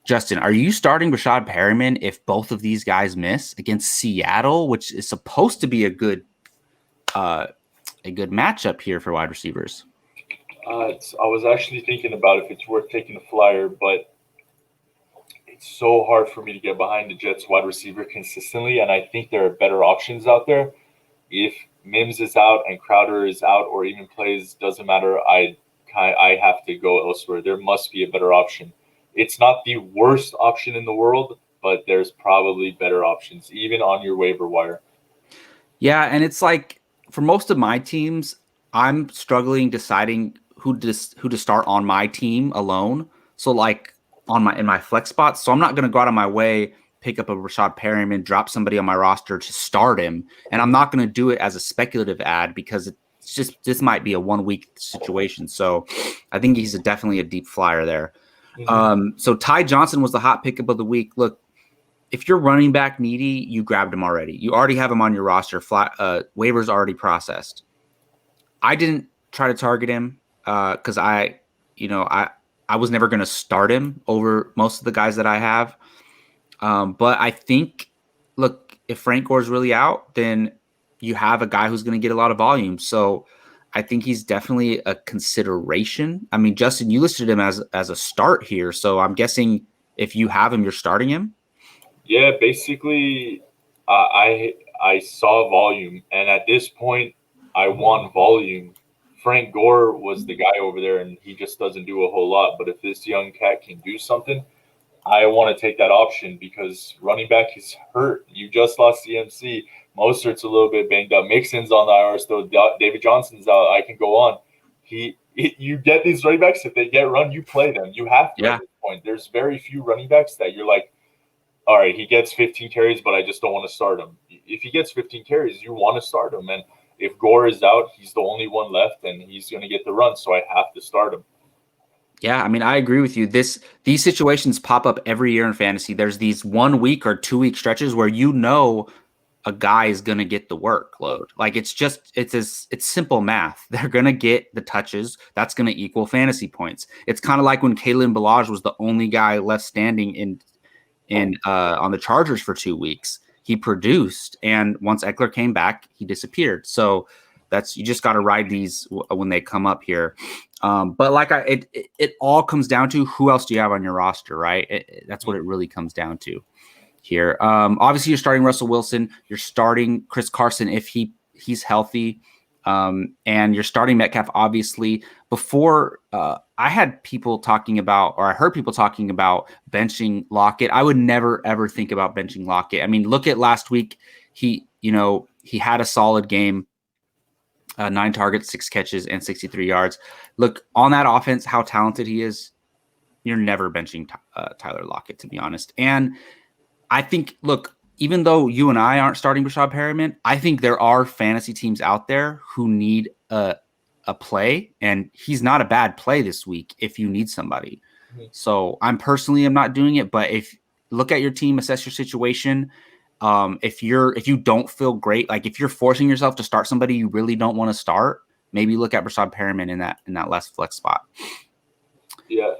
Justin, are you starting Rashad Perriman if both of these guys miss against Seattle, which is supposed to be a good matchup here for wide receivers? I was actually thinking about if it's worth taking a flyer, but it's so hard for me to get behind the Jets wide receiver consistently, and I think there are better options out there. If Mims is out and Crowder is out, or even plays, doesn't matter. I have to go elsewhere. There must be a better option. It's not the worst option in the world, but there's probably better options, even on your waiver wire. Yeah, and it's like for most of my teams, I'm struggling deciding who to start on my team alone. So like in my flex spots, so I'm not going to go out of my way, pick up a Rashad Perriman, drop somebody on my roster to start him, and I'm not going to do it as a speculative ad because it's just this might be a 1 week situation. So I think he's definitely a deep flyer there. So Ty Johnson was the hot pickup of the week. Look, if you're running back needy, you grabbed him already. You already have him on your roster. Waivers already processed. I didn't try to target him because I was never going to start him over most of the guys that I have. But I think, look, if Frank Gore's really out, then you have a guy who's going to get a lot of volume. So I think he's definitely a consideration. I mean, Justin, you listed him as a start here. So I'm guessing if you have him, you're starting him. Yeah, basically, I saw volume, and at this point, I want volume. Frank Gore was the guy over there, and he just doesn't do a whole lot. But if this young cat can do something, I want to take that option because running back is hurt. You just lost CMC. Mostert's a little bit banged up. Mixon's on the IR still. David Johnson's out. I can go on. You get these running backs, if they get run, you play them. You have to at this point. There's very few running backs that you're like, all right, he gets 15 carries, but I just don't want to start him. If he gets 15 carries, you want to start him. And if Gore is out, he's the only one left, and he's going to get the run, so I have to start him. Yeah, I mean, I agree with you. These situations pop up every year in fantasy. There's these 1 week or 2 week stretches where a guy is going to get the workload. Like it's simple math. They're going to get the touches. That's going to equal fantasy points. It's kind of like when Kalen Ballage was the only guy left standing in on the Chargers for 2 weeks. He produced, and once Eckler came back, he disappeared. So you just got to ride these when they come up here. But like it all comes down to who else do you have on your roster, right? That's what it really comes down to here. Obviously, you're starting Russell Wilson. You're starting Chris Carson if he's healthy. And you're starting Metcalf, obviously. Before I had people talking about, or I heard people talking about benching Lockett. I would never, ever think about benching Lockett. I mean, look at last week. He had a solid game. 9 targets, 6 catches, and 63 yards. Look, on that offense, how talented he is. You're never benching Tyler Lockett, to be honest. And I think, look, even though you and I aren't starting Rashad Perriman, I think there are fantasy teams out there who need a play, and he's not a bad play this week if you need somebody. Mm-hmm. So I'm not doing it, but if look at your team, assess your situation. If you don't feel great, like if you're forcing yourself to start somebody you really don't want to start, maybe look at Rashad Perriman in that less flex spot. Yeah.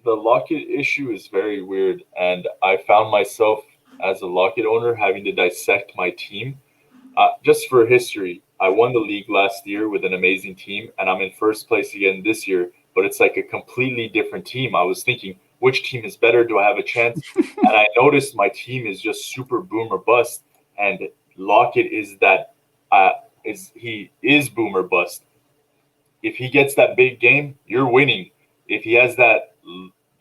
The Lockett issue is very weird, and I found myself as a Lockett owner having to dissect my team. Just for history, I won the league last year with an amazing team, and I'm in first place again this year, but it's like a completely different team. I was thinking, which team is better? Do I have a chance? And I noticed my team is just super boom or bust, and Lockett is that he is boom or bust. If he gets that big game, you're winning. If he has that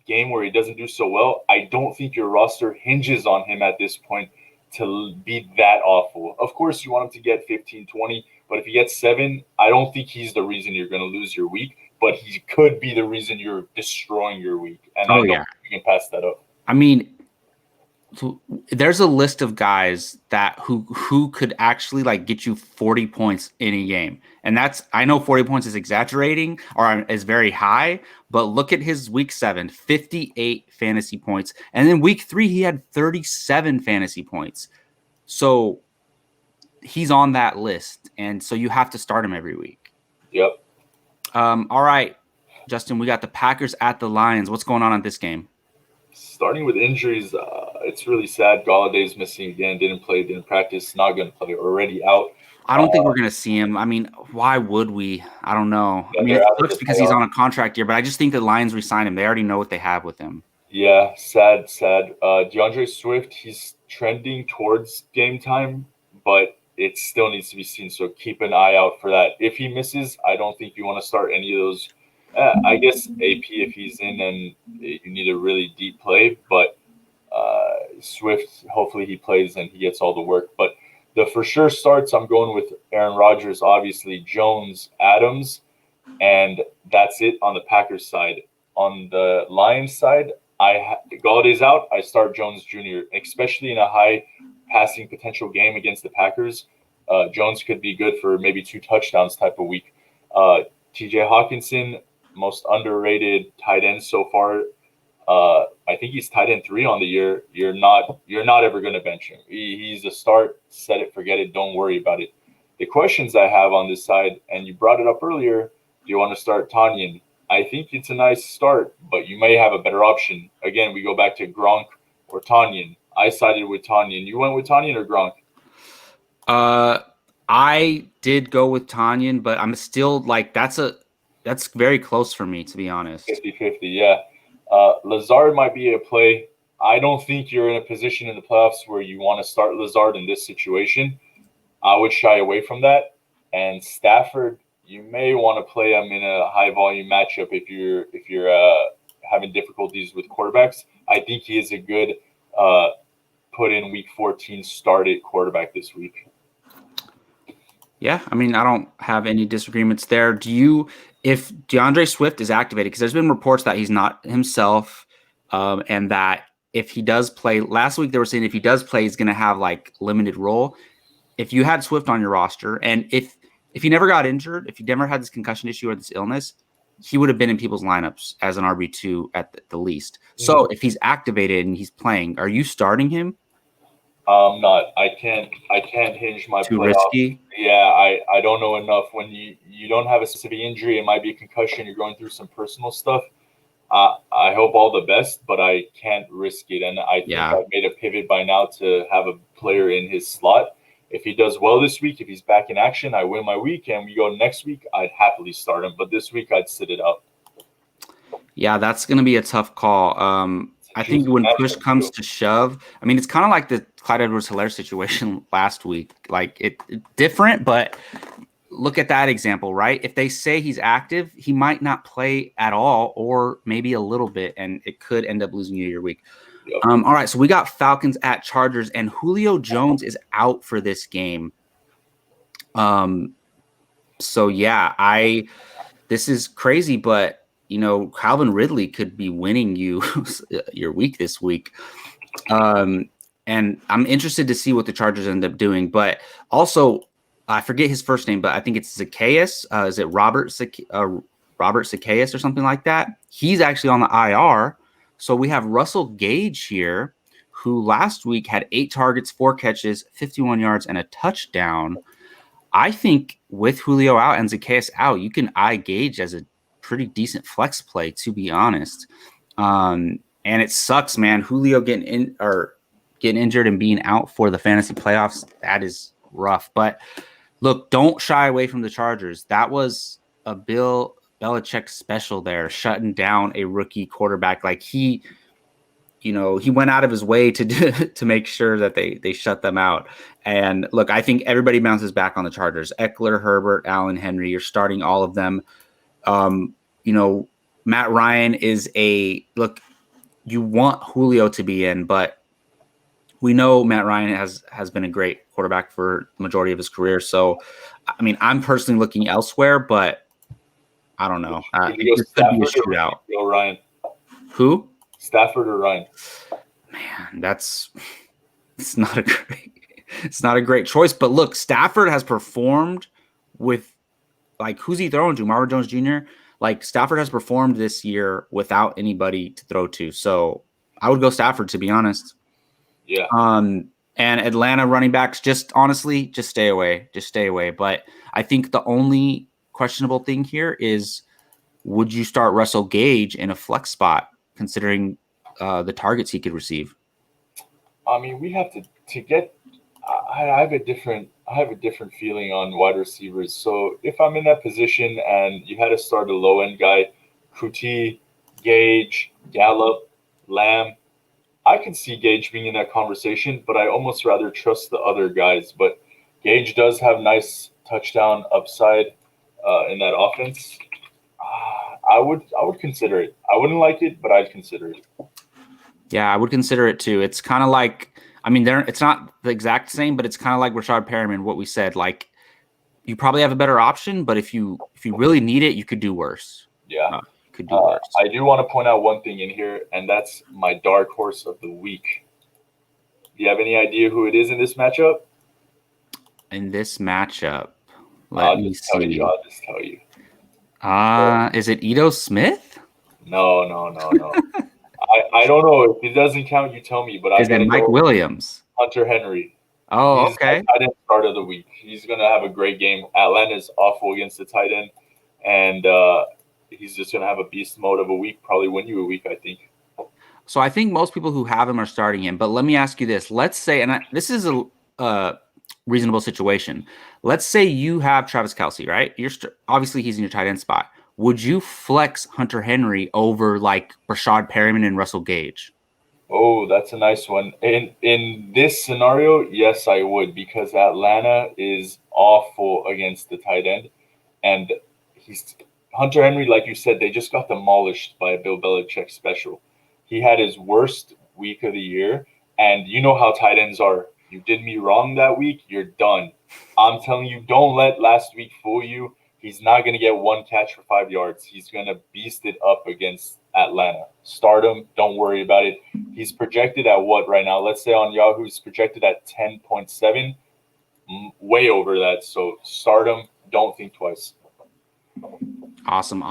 game where he doesn't do so well, I don't think your roster hinges on him at this point to be that awful. Of course, you want him to get 15, 20, but if he gets 7, I don't think he's the reason you're going to lose your week, but he could be the reason you're destroying your week. And I don't think you can pass that up. I mean, there's a list of guys that who could actually like get you 40 points in a game. And I know 40 points is exaggerating or is very high, but look at his week 7, 58 fantasy points. And then week 3, he had 37 fantasy points. So he's on that list. And so you have to start him every week. Yep. All right, Justin, we got the Packers at the Lions. What's going on in this game? Starting with injuries, it's really sad. Galladay's missing again. Didn't practice. Not going to play. Already out. I don't think we're going to see him. I mean, why would we? I don't know. Yeah, I mean, it sucks because he's on a contract year, but I just think the Lions re-sign him. They already know what they have with him. Yeah, sad. DeAndre Swift, he's trending towards game time, but it still needs to be seen. So keep an eye out for that. If he misses, I don't think you want to start any of those. I guess AP if he's in and you need a really deep play, but Swift, hopefully he plays and he gets all the work. But the for sure starts, I'm going with Aaron Rodgers, obviously, Jones, Adams, and that's it on the Packers side. On the Lions side, Galladay's out. I start Jones Jr., especially in a high passing potential game against the Packers. Jones could be good for maybe 2 touchdowns type of week. TJ Hawkinson, most underrated tight end so far. I think he's tight end 3 on the year. You're not ever going to bench him. He's a start, set it, forget it, don't worry about it. The questions I have on this side, and you brought it up earlier, do you want to start Tanyan? I think it's a nice start, but you may have a better option. Again, we go back to Gronk or Tanyan. I sided with Tanyan. You went with Tanyan or Gronk? I did go with Tanyan, but I'm still like that's very close for me, to be honest. 50-50, yeah. Lazard might be a play. I don't think you're in a position in the playoffs where you want to start Lazard in this situation. I would shy away from that. And Stafford, you may want to play him in a high volume matchup if you're having difficulties with quarterbacks. I think he is a good put in week 14 started quarterback this week. Yeah, I mean, I don't have any disagreements there. If DeAndre Swift is activated, because there's been reports that he's not himself, and that if he does play, last week they were saying if he does play, he's going to have like limited role. If you had Swift on your roster, and if he never got injured, if he never had this concussion issue or this illness, he would have been in people's lineups as an RB2 at the least. Mm-hmm. So if he's activated and he's playing, are you starting him? Not. I can't hinge my Too playoff. risky? Yeah, I don't know enough. When you don't have a specific injury, it might be a concussion. You're going through some personal stuff. I hope all the best, but I can't risk it. And I think Yeah. I've made a pivot by now to have a player in his slot. If he does well this week, if he's back in action, I win my week, and we go next week. I'd happily start him, but this week I'd sit it out. Yeah, that's going to be a tough call. I think Juicy when push matchup comes too. to shove, I mean, it's kind of like the Clyde Edwards-Helaire situation last week. Like it different, but look at that example, right? If they say he's active, he might not play at all, or maybe a little bit, and it could end up losing you your week. Yep. All right, so we got Falcons at Chargers, and Julio Jones is out for this game. So yeah, this is crazy, but Calvin Ridley could be winning you your week this week. And I'm interested to see what the Chargers end up doing. But also, I forget his first name, but I think it's Zacchaeus. Is it Robert Zacchaeus or something like that? He's actually on the IR. So we have Russell Gage here, who last week had 8 targets, 4 catches, 51 yards, and a touchdown. I think with Julio out and Zacchaeus out, you can eye Gage as a pretty decent flex play, to be honest. And it sucks, man. Julio getting injured and being out for the fantasy playoffs, that is rough. But look, don't shy away from the Chargers. That was a Bill Belichick special there, shutting down a rookie quarterback. Like he went out of his way to make sure that they shut them out. And look, I think everybody bounces back on the Chargers. Eckler, Herbert, Allen, Henry, you're starting all of them. Matt Ryan is you want Julio to be in, but we know Matt Ryan has been a great quarterback for the majority of his career. So, I mean, I'm personally looking elsewhere, but I don't know. Would you go This could be a Stafford or shootout. go Ryan? Who? Stafford or Ryan? Man, it's not a great choice. But look, Stafford has performed with, like, who's he throwing to? Marvin Jones Jr. Like, Stafford has performed this year without anybody to throw to. So I would go Stafford, to be honest. Yeah. And Atlanta running backs, just honestly, just stay away. Just stay away. But I think the only questionable thing here is, would you start Russell Gage in a flex spot, considering the targets he could receive? I mean, we have to get. I have a different feeling on wide receivers. So if I'm in that position and you had to start a low end guy, Kuti, Gage, Gallup, Lamb, I can see Gage being in that conversation, but I almost rather trust the other guys. But Gage does have nice touchdown upside in that offense. I would consider it. I wouldn't like it, but I'd consider it. Yeah, I would consider it too. It's kind of like, I mean, it's not the exact same, but it's kind of like Rashad Perriman, what we said. Like, you probably have a better option, but if you really need it, you could do worse. Yeah. You could do worse. I do want to point out one thing in here, and that's my dark horse of the week. Do you have any idea who it is in this matchup? In this matchup, I'll just tell you. Is it Ito Smith? No. I don't know. If it doesn't count, you tell me. But is it Mike Williams? Hunter Henry. Oh, He's okay. Tight end start of the week. He's gonna have a great game. Atlanta's awful against the tight end, and he's just gonna have a beast mode of a week. Probably win you a week, I think. So I think most people who have him are starting him. But let me ask you this: let's say, this is a reasonable situation. Let's say you have Travis Kelce, right? Obviously he's in your tight end spot. Would you flex Hunter Henry over like Rashad Perriman and Russell Gage? Oh, that's a nice one. In this scenario, yes, I would, because Atlanta is awful against the tight end, and Hunter Henry, like you said, they just got demolished by a Bill Belichick special. He had his worst week of the year, and you know how tight ends are. You did me wrong that week, you're done. I'm telling you, don't let last week fool you. He's not going to get one catch for 5 yards. He's going to beast it up against Atlanta. Start him. Don't worry about it. He's projected at what right now? Let's say on Yahoo, he's projected at 10.7. Way over that. So start him. Don't think twice. Awesome.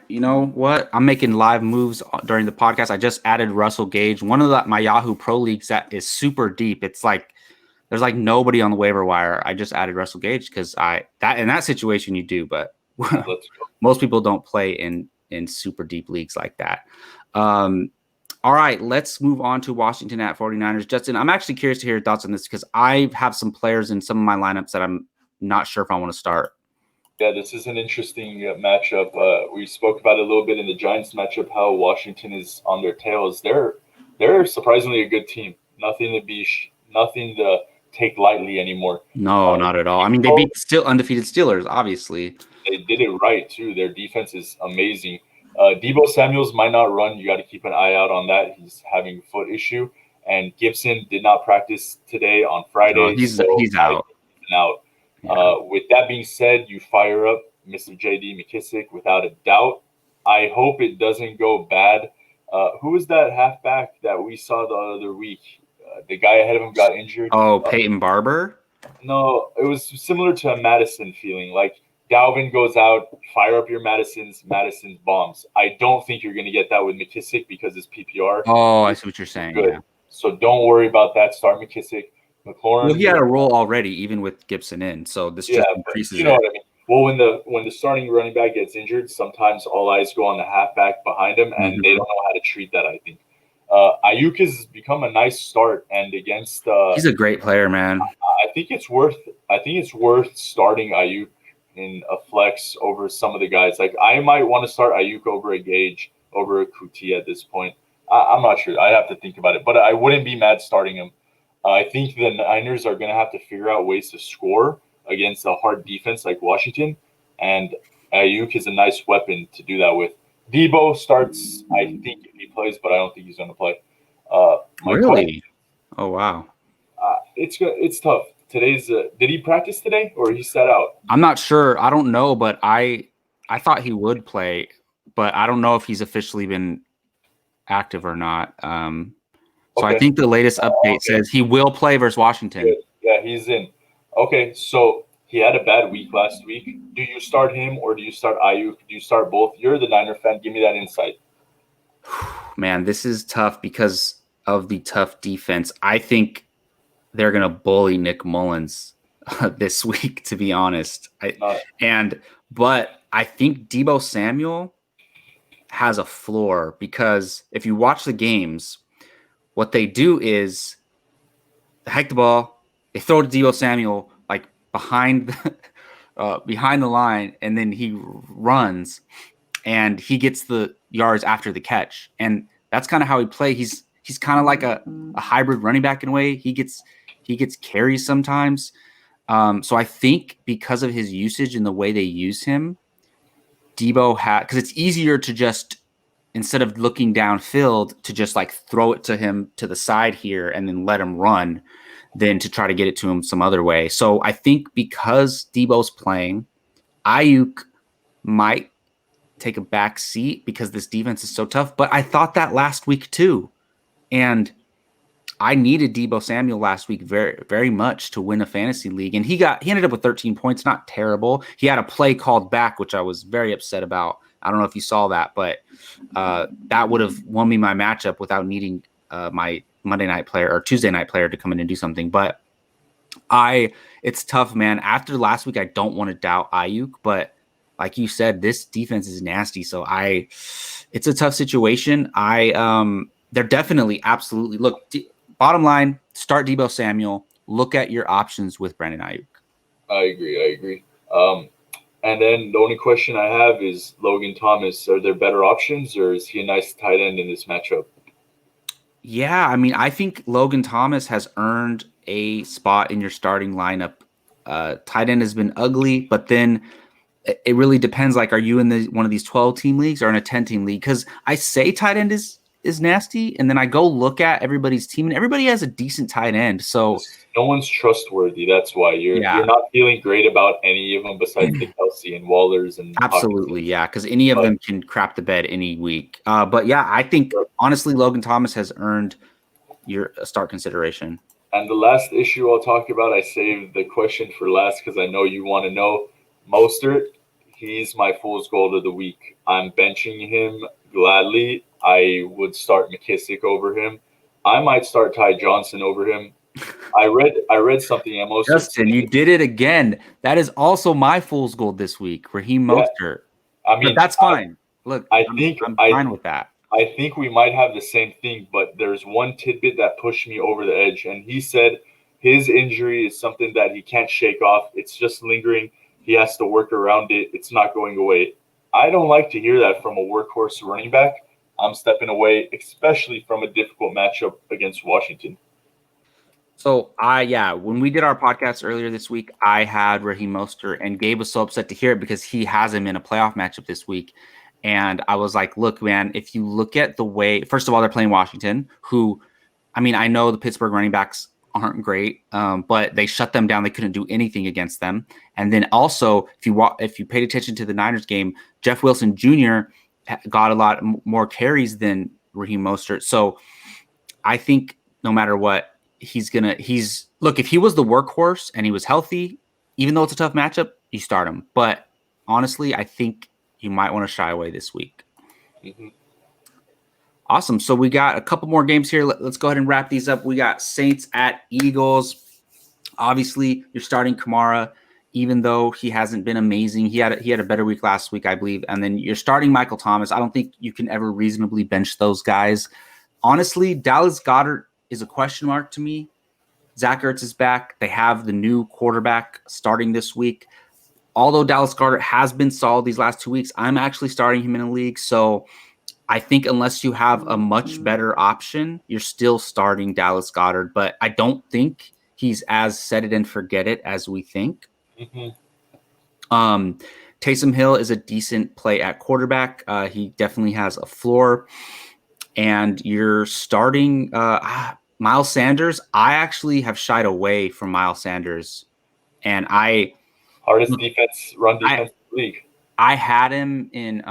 You know what? I'm making live moves during the podcast. I just added Russell Gage, one of my Yahoo Pro leagues that is super deep. It's like there's like nobody on the waiver wire. I just added Russell Gage because in that situation you do, but Let's go. most people don't play in super deep leagues like that. All right, let's move on to Washington at 49ers. Justin, I'm actually curious to hear your thoughts on this because I have some players in some of my lineups that I'm not sure if I want to start. Yeah, this is an interesting matchup. We spoke about it a little bit in the Giants matchup, how Washington is on their tails. They're surprisingly a good team. Nothing to take lightly anymore. No, not at all. I mean, they beat still undefeated Steelers, obviously. They did it right too. Their defense is amazing. Debo Samuels might not run. You got to keep an eye out on that. He's having a foot issue, and Gibson did not practice today on Friday. No, he's out. Out. Yeah. With that being said, you fire up Mr. J.D. McKissick without a doubt. I hope it doesn't go bad. Who was that halfback that we saw the other week? The guy ahead of him got injured. Oh, Peyton Barber? No, it was similar to a Madison feeling. Like Dalvin goes out, fire up your Madison's bombs. I don't think you're going to get that with McKissick because it's PPR. Oh, I see what you're saying. Good. Yeah. So don't worry about that. Start McKissick. McLaurin. Well, he had a role already, even with Gibson in. So this just increases. You know what I mean? Well, when the starting running back gets injured, sometimes all eyes go on the halfback behind him, and they don't know how to treat that. I think Ayuk has become a nice start, and against he's a great player, man. I think it's worth starting Ayuk in a flex over some of the guys. Like I might want to start Ayuk over a Gage, over a Kuti at this point. I'm not sure. I have to think about it, but I wouldn't be mad starting him. I think the Niners are going to have to figure out ways to score against a hard defense like Washington, and Ayuk is a nice weapon to do that with. Debo starts, I think, if he plays, but I don't think he's going to play. Really? Oh, wow. It's tough. Today's did he practice today or he sat out? I'm not sure. I don't know, but I thought he would play, but I don't know if he's officially been active or not. So okay. I think the latest update says he will play versus Washington. Good. Yeah, he's in. Okay, so he had a bad week last week. Do you start him or do you start Ayuk? Do you start both? You're the Niner fan. Give me that insight. Man, this is tough because of the tough defense. I think they're going to bully Nick Mullins this week, to be honest. But I think Debo Samuel has a floor because if you watch the games, what they do is they hike the ball, they throw to Debo Samuel like behind the line, and then he runs and he gets the yards after the catch. And that's kind of how he plays. He's kind of like a hybrid running back in a way. He gets carries sometimes. So I think because of his usage and the way they use him, Debo because it's easier to just, instead of looking downfield, to just like throw it to him to the side here and then let him run than to try to get it to him some other way. So I think because Debo's playing, Ayuk might take a back seat because this defense is so tough. But I thought that last week too. And I needed Debo Samuel last week very, very much to win a fantasy league. And he ended up with 13 points, not terrible. He had a play called back, which I was very upset about. I don't know if you saw that, but that would have won me my matchup without needing my Monday night player or Tuesday night player to come in and do something. But it's tough, man. After last week, I don't want to doubt Ayuk, but like you said, this defense is nasty. So it's a tough situation. They're definitely absolutely bottom line, start Debo Samuel. Look at your options with Brandon Ayuk. I agree. And then the only question I have is Logan Thomas. Are there better options, or is he a nice tight end in this matchup? Yeah, I mean, I think Logan Thomas has earned a spot in your starting lineup. Tight end has been ugly, but then it really depends. Like, are you in one of these 12-team leagues or in a 10-team league? Because I say tight end is nasty, and then I go look at everybody's team, and everybody has a decent tight end. So no one's trustworthy. That's why you're not feeling great about any of them besides the Kelsey and Wallers and absolutely, yeah, because any of them can crap the bed any week. But yeah, I think honestly, Logan Thomas has earned your start consideration. And the last issue I'll talk about, I saved the question for last because I know you want to know. Mostert, he's my fool's gold of the week. I'm benching him gladly. I would start McKissick over him. I might start Ty Johnson over him. I read something at most. Justin, you did it again. That is also my fool's gold this week, Raheem Mostert. I mean, but that's fine. Look, I'm fine with that. I think we might have the same thing, but there's one tidbit that pushed me over the edge, and he said his injury is something that he can't shake off. It's just lingering. He has to work around it. It's not going away. I don't like to hear that from a workhorse running back. I'm stepping away, especially from a difficult matchup against Washington. So when we did our podcast earlier this week, I had Raheem Mostert, and Gabe was so upset to hear it because he has him in a playoff matchup this week. And I was like, look, man, if you look at the way, first of all, they're playing Washington, who, I mean, I know the Pittsburgh running backs aren't great, but they shut them down. They couldn't do anything against them. And then also, if you paid attention to the Niners game, Jeff Wilson Jr. got a lot more carries than Raheem Mostert. So I think no matter what, look, if he was the workhorse and he was healthy, even though it's a tough matchup, you start him. But honestly, I think you might want to shy away this week. Mm-hmm. Awesome. So we got a couple more games here. Let's go ahead and wrap these up. We got Saints at Eagles. Obviously, you're starting Kamara, even though he hasn't been amazing. He had a better week last week, I believe. And then you're starting Michael Thomas. I don't think you can ever reasonably bench those guys. Honestly, Dallas Goedert is a question mark to me. Zach Ertz is back. They have the new quarterback starting this week. Although Dallas Goedert has been solid these last 2 weeks, I'm actually starting him in a league. So I think unless you have a much better option, you're still starting Dallas Goedert. But I don't think he's as set it and forget it as we think. Mm-hmm. Taysom Hill is a decent play at quarterback. He definitely has a floor. And you're starting Miles Sanders. I actually have shied away from Miles Sanders. And hardest run defense in the league. I had him in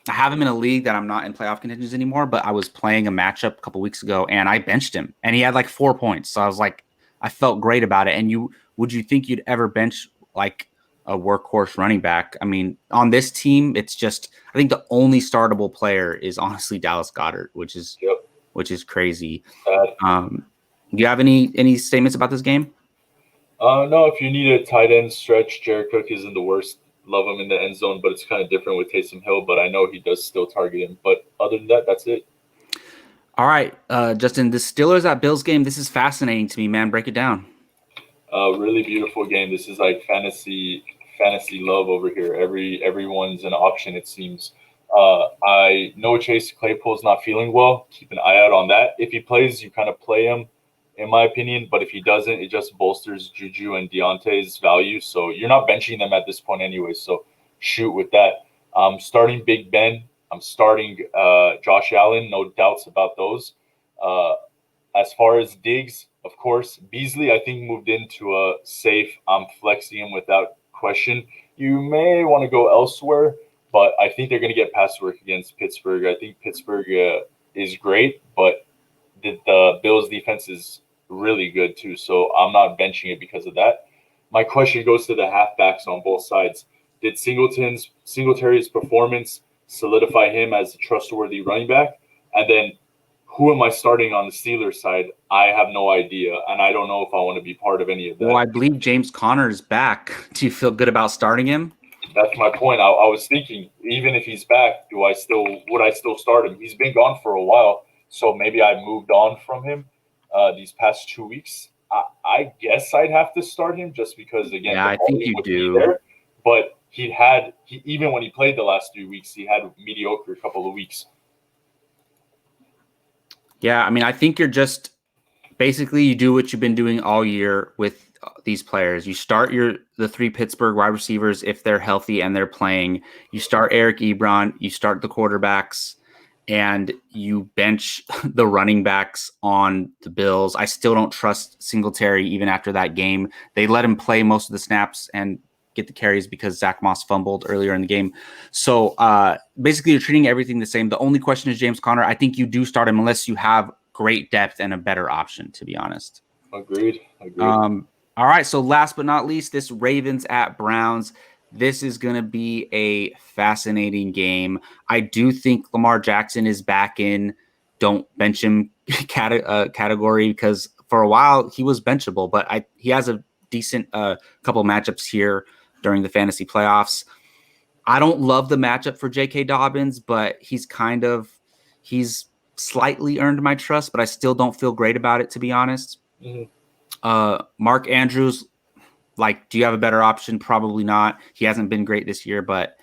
I have him in a league that I'm not in playoff contentions anymore, but I was playing a matchup a couple weeks ago and I benched him and he had like 4 points. So I was like, I felt great about it. And would you think you'd ever bench like a workhorse running back? I mean, on this team, it's just, I think the only startable player is honestly Dallas Goedert, which is crazy. Do you have any statements about this game? No, if you need a tight end stretch, Jared Cook isn't the worst. Love him in the end zone, but it's kind of different with Taysom Hill, but I know he does still target him. But other than that, that's it. All right, Justin, the Steelers at Bills game, this is fascinating to me, man. Break it down. Really beautiful game. This is like fantasy love over here. Everyone's an option, it seems. I know Chase Claypool's not feeling well. Keep an eye out on that. If he plays, you kind of play him, in my opinion. But if he doesn't, it just bolsters Juju and Deontay's value. So you're not benching them at this point anyway. So shoot with that. I'm starting Big Ben. I'm starting Josh Allen. No doubts about those. As far as Diggs, of course, Beasley, I think, moved into a safe. I'm flexing him without question. You may want to go elsewhere, but I think they're going to get pass work against Pittsburgh. I think Pittsburgh is great, but the Bills' defense is really good too. So I'm not benching it because of that. My question goes to the halfbacks on both sides. Did Singletary's performance solidify him as a trustworthy running back? And then who am I starting on the Steelers side? I have no idea, and I don't know if I want to be part of any of that. Well, I believe James Conner is back. Do you feel good about starting him? That's my point. I was thinking, even if he's back, would I still start him? He's been gone for a while, so maybe I moved on from him these past 2 weeks. I guess I'd have to start him just because, again, I think you do. There. But even when he played the last 3 weeks, he had a mediocre couple of weeks. Yeah, I mean, I think you're just basically you do what you've been doing all year with these players. You start the 3 Pittsburgh wide receivers if they're healthy and they're playing. You start Eric Ebron, you start the quarterbacks, and you bench the running backs on the Bills. I still don't trust Singletary even after that game. They let him play most of the snaps and get the carries because Zach Moss fumbled earlier in the game. So basically you're treating everything the same. The only question is James Conner. I think you do start him unless you have great depth and a better option, to be honest. Agreed. All right. So last but not least, this Ravens at Browns. This is going to be a fascinating game. I do think Lamar Jackson is back in don't bench him category, because for a while he was benchable, but he has a decent couple matchups here during the fantasy playoffs. I don't love the matchup for J.K. Dobbins, but he's slightly earned my trust, but I still don't feel great about it, to be honest. Mark Andrews, do you have a better option? Probably not. He hasn't been great this year, but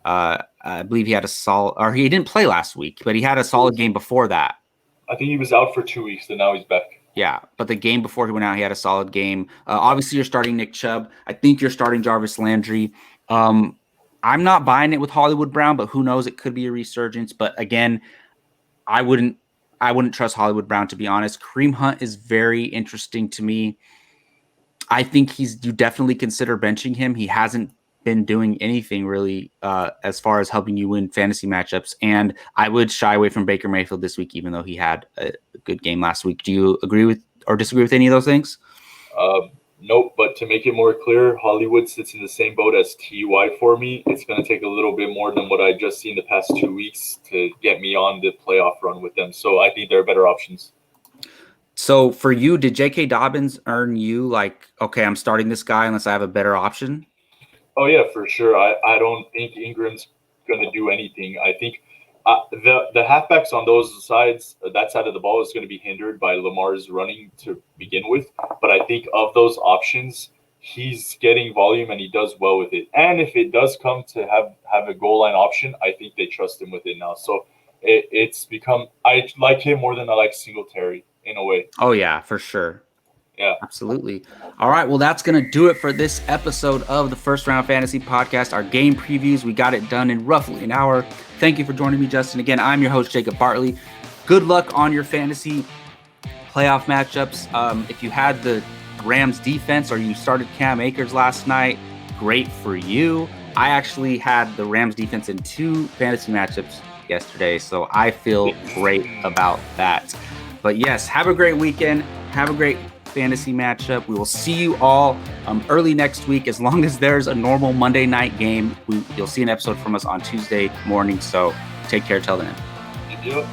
I believe he had he didn't play last week, but he had a solid game before that. I think he was out for 2 weeks, and now he's back. Yeah, but the game before he went out, he had a solid game. Obviously, you're starting Nick Chubb. I think you're starting Jarvis Landry. I'm not buying it with Hollywood Brown, but who knows? It could be a resurgence. But again, I wouldn't trust Hollywood Brown, to be honest. Kareem Hunt is very interesting to me. I think you definitely consider benching him. He hasn't been doing anything really as far as helping you win fantasy matchups. And I would shy away from Baker Mayfield this week, even though he had a good game last week. Do you agree with or disagree with any of those things? Nope. But to make it more clear, Hollywood sits in the same boat as TY for me. It's going to take a little bit more than what I just seen the past 2 weeks to get me on the playoff run with them. So I think there are better options. So for you, did J.K. Dobbins earn you okay, I'm starting this guy unless I have a better option? Oh, yeah, for sure. I don't think Ingram's going to do anything. I think the halfbacks on those sides, that side of the ball, is going to be hindered by Lamar's running to begin with. But I think of those options, he's getting volume and he does well with it. And if it does come to have a goal line option, I think they trust him with it now. So it's become – I like him more than I like Singletary in a way. Oh, yeah, for sure. Yeah, absolutely. All right. Well, that's going to do it for this episode of the First Round Fantasy Podcast. Our game previews, we got it done in roughly an hour. Thank you for joining me, Justin. Again, I'm your host, Jacob Bartley. Good luck on your fantasy playoff matchups. If you had the Rams defense or you started Cam Akers last night, great for you. I actually had the Rams defense in 2 fantasy matchups yesterday, so I feel great about that. But yes, have a great weekend. Have a great fantasy matchup. We will see you all early next week. As long as there's a normal Monday night game, you'll see an episode from us on Tuesday morning. So take care till then. Thank you.